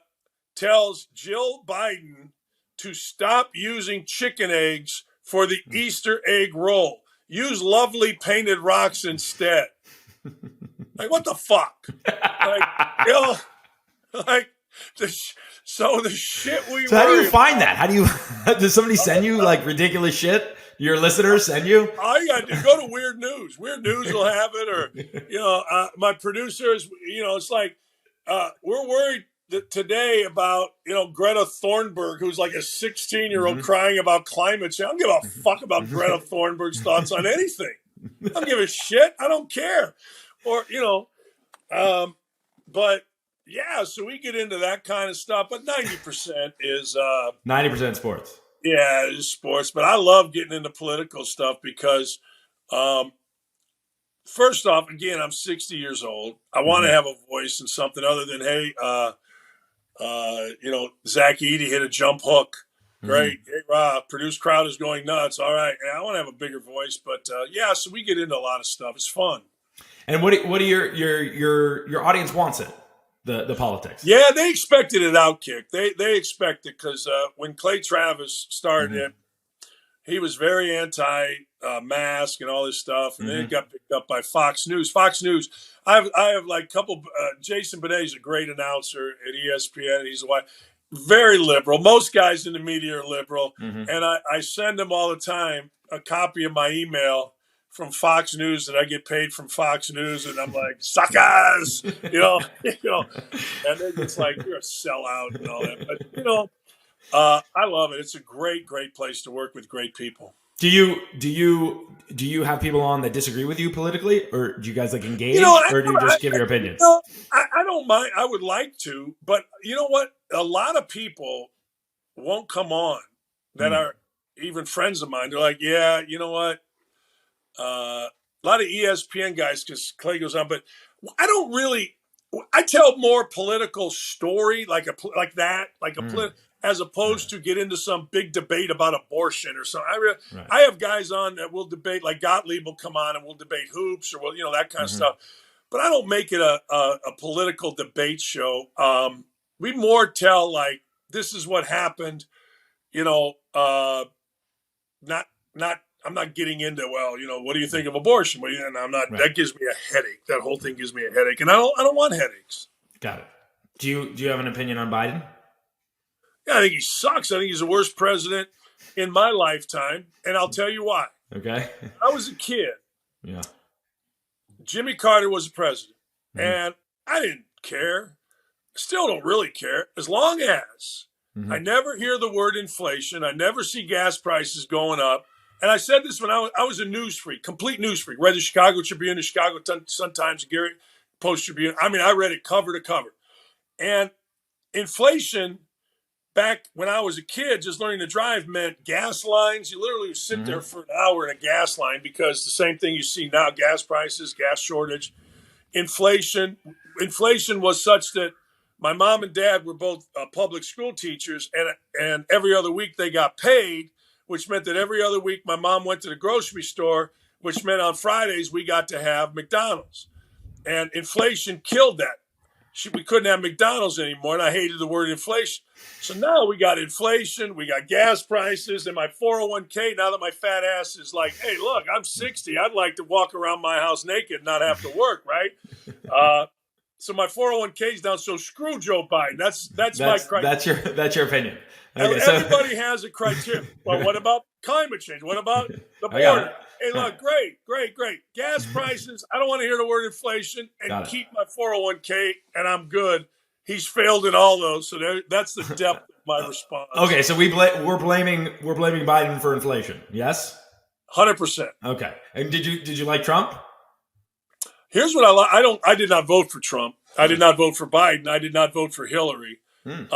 tells Jill Biden to stop using chicken eggs for the Easter egg roll. Use lovely painted rocks instead. Like, what the fuck? So the shit we. So how do you find that? How do you? Does somebody send you like ridiculous shit? Your listeners send you? All you got to go to Weird News. Weird News will have it, or my producers. It's like we're worried today about Greta Thunberg, who's like a 16-year-old crying about climate change. I don't give a fuck about Greta Thunberg's thoughts on anything. I don't give a shit. I don't care. Or but. Yeah, so we get into that kind of stuff, but 90% is 90% sports. Yeah, it's sports. But I love getting into political stuff because, first off, again, I'm 60 years old. I want to have a voice and something other than, hey, Zach Edey hit a jump hook. Great. Hey, Rob, produce crowd is going nuts. All right. I want to have a bigger voice, but so we get into a lot of stuff. It's fun. And what do your audience wants it? The politics. Yeah, they expected it Outkick. They expect it because when Clay Travis started it, he was very anti-mask and all this stuff, and then it got picked up by Fox News. Fox News, I have like a couple. Jason Benet is a great announcer at ESPN. He's very liberal. Most guys in the media are liberal, and I send them all the time a copy of my email from Fox News that I get paid from Fox News, and I'm like, suckers, and they're just like, you're a sellout and all that. But I love it. It's a great, great place to work with great people. Do you have people on that disagree with you politically, or do you guys like engage, or do you just give your opinions? I don't mind. I would like to, but you know what? A lot of people won't come on that are even friends of mine. They're like, yeah, you know what? A lot of ESPN guys, because Clay goes on, but I don't really. I tell more political story as opposed to get into some big debate about abortion or something. I have guys on that will debate, like Gottlieb will come on and we'll debate hoops or that kind of stuff. But I don't make it a political debate show. We more tell like this is what happened. I'm not getting into, what do you think of abortion? And I'm not. Right. That gives me a headache. That whole thing gives me a headache, and I don't want headaches. Got it. Do you have an opinion on Biden? Yeah, I think he sucks. I think he's the worst president in my lifetime, and I'll tell you why. Okay. I was a kid. Yeah. Jimmy Carter was the president, and I didn't care. Still don't really care, as long as I never hear the word inflation. I never see gas prices going up. And I said this when I was a news freak, complete news freak. Read the Chicago Tribune, the Chicago Sun-Times, Gary Post Tribune. I mean, I read it cover to cover. And inflation, back when I was a kid, just learning to drive meant gas lines. You literally would sit there for an hour in a gas line because the same thing you see now, gas prices, gas shortage, inflation. Inflation was such that my mom and dad were both public school teachers, and every other week they got paid. which meant that every other week my mom went to the grocery store, which meant on Fridays we got to have McDonald's. And inflation killed that. We couldn't have McDonald's anymore, and I hated the word inflation. So now we got inflation, we got gas prices, and my 401k, now that my fat ass is like, hey, look, I'm 60. I'd like to walk around my house naked and not have to work, right? So my 401k is down, so screw Joe Biden. That's my criteria. That's your opinion. Okay, Everybody has a criteria. Well, what about climate change? What about the border? Hey, look, great. Gas prices, I don't want to hear the word inflation, and keep my 401k, and I'm good. He's failed in all those, so that's the depth of my response. Okay, so we're blaming Biden for inflation. Yes, 100%. Okay, and did you like Trump? Here's what I like. I did not vote for Trump. I did not vote for Biden. I did not vote for Hillary. Who'd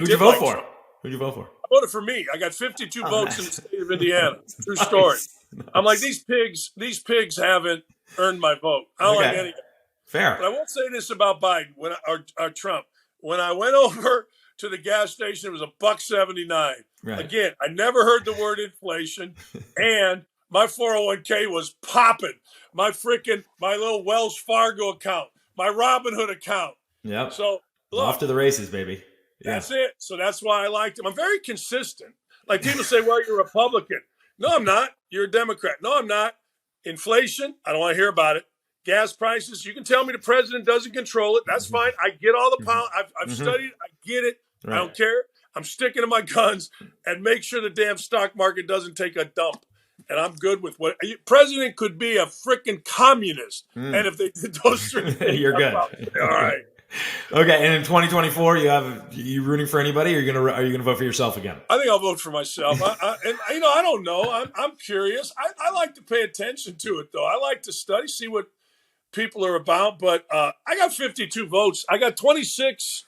you vote for? Who'd you vote for? I voted for me. I got 52 votes in the state of Indiana. True story. Nice. I'm like, these pigs haven't earned my vote. I don't like any. Fair. But I won't say this about Biden or Trump. When I went over to the gas station, it was $1.79. Right. Again, I never heard the word inflation, and my 401k was popping. My little Wells Fargo account, my Robinhood account. Yep. So look, off to the races, baby. Yeah. That's it. So that's why I liked him. I'm very consistent. Like people say, well, you're a Republican. No, I'm not. You're a Democrat. No, I'm not. Inflation, I don't want to hear about it. Gas prices, you can tell me the president doesn't control it. That's fine. I get all the pound. I've studied it. I get it. Right. I don't care. I'm sticking to my guns and make sure the damn stock market doesn't take a dump. And I'm good with what president could be a freaking communist. And if they did those three things, you're good. All right. Okay, and in 2024, you rooting for anybody, or are you gonna vote for yourself again? I think I'll vote for myself. I don't know. I'm curious. I like to pay attention to it, though. I like to study, see what people are about. But I got 52 votes. I got 26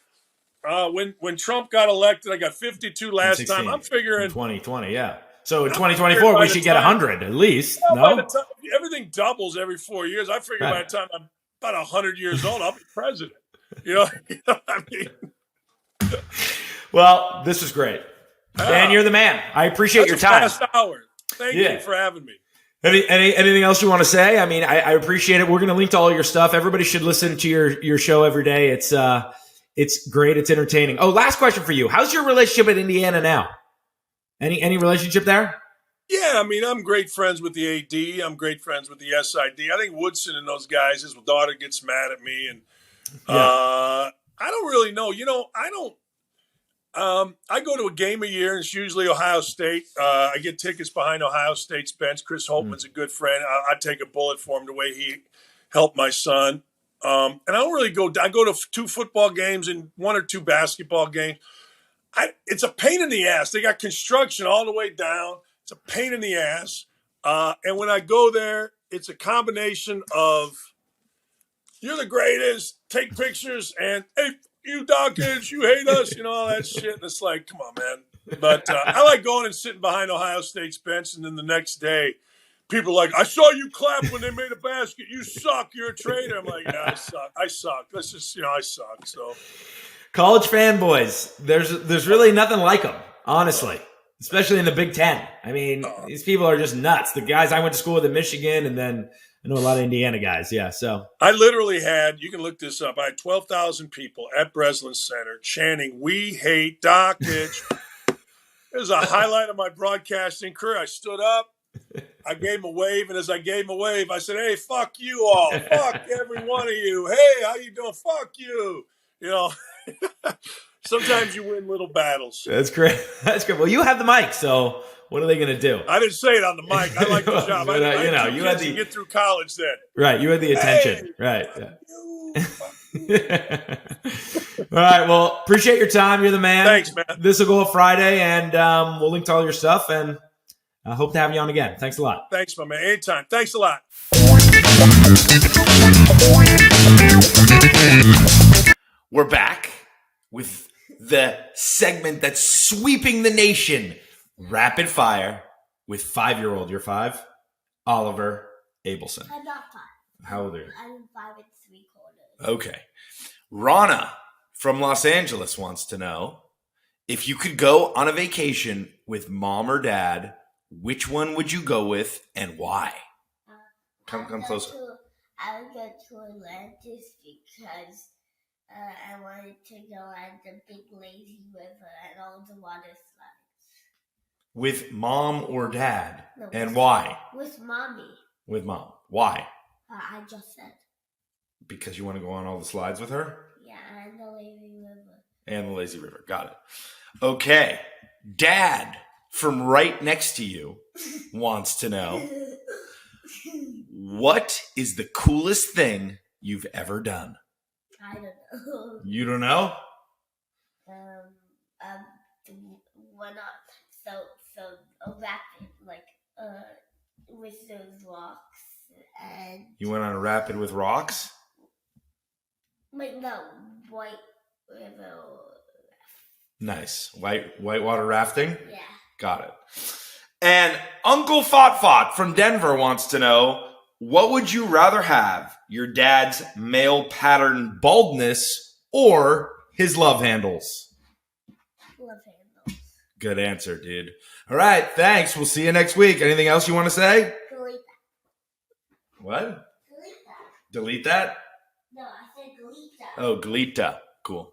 when Trump got elected. I got 52 last time. I'm figuring 2020. Yeah. So in 2024, we should get 100 at least. By the time, everything doubles every 4 years. I figure by the time I'm about 100 years old, I'll be president. You know what I mean? Well, this was great. Dan, you're the man. I appreciate your time. Last hour. Thank you for having me. Anything else you want to say? I mean, I appreciate it. We're going to link to all your stuff. Everybody should listen to your show every day. It's great. It's entertaining. Oh, last question for you. How's your relationship with Indiana now? Any relationship there? Yeah, I mean, I'm great friends with the AD. I'm great friends with the SID. I think Woodson and those guys, his daughter gets mad at me, and I don't really know. I go to a game a year, and it's usually Ohio State. I get tickets behind Ohio State's bench. Chris Holtman's a good friend. I'd take a bullet for him the way he helped my son. And I don't really go. I go to 2 football games and 1 or 2 basketball games. It's a pain in the ass. They got construction all the way down. It's a pain in the ass. And when I go there, it's a combination of you're the greatest, take pictures, and hey, you Dakich, you hate us, all that shit. And it's like, come on, man. But I like going and sitting behind Ohio State's bench, and then the next day, people are like, I saw you clap when they made a basket. You suck. You're a traitor. I'm like, yeah, I suck. Let's just, I suck. So, college fanboys, there's really nothing like them, honestly, especially in the Big Ten. I mean, these people are just nuts. The guys I went to school with in Michigan, and then I know a lot of Indiana guys. Yeah, so I literally had, you can look this up, I had 12,000 people at Breslin Center chanting, "We hate Dakich." It was a highlight of my broadcasting career. I stood up, I gave him a wave, and as I gave him a wave, I said, "Hey, fuck you all. Fuck every one of you. Hey, how you doing? Fuck you." Sometimes you win little battles. That's great. That's great. Well, you have the mic, so what are they going to do? I didn't say it on the mic. I like the job. But, you had to get through college then. Right. You had the attention. Hey, right. Yeah. All right. Well, appreciate your time. You're the man. Thanks, man. This will go up Friday, and we'll link to all your stuff, and I hope to have you on again. Thanks a lot. Thanks, my man. Anytime. Thanks a lot. We're back with the segment that's sweeping the nation. Rapid fire with 5-year-old. You're 5? Oliver Abelson. I'm not 5. How old are you? I'm 5 3/4. Okay. Rana from Los Angeles wants to know if you could go on a vacation with mom or dad, which one would you go with and why? Come closer. I would go to Atlantis because I wanted to go at the big lazy river and all the water slides. With mom or dad? No, and why? With mommy. With mom. Why? I just said. Because you want to go on all the slides with her? Yeah, and the lazy river. And the lazy river. Got it. Okay. Dad, from right next to you, wants to know, what is the coolest thing you've ever done? I don't know. You don't know? One up. So a rapid, like, with those rocks and. You went on a rapid with rocks? Wait, no, white river. Nice. Whitewater rafting? Yeah. Got it. And Uncle Fot from Denver wants to know, what would you rather have? Your dad's male pattern baldness or his love handles? Love handles. Good answer, dude. All right, thanks. We'll see you next week. Anything else you want to say? Delete that. What? Delete that. Delete that? No, I said delete that. Oh, Galita. Cool.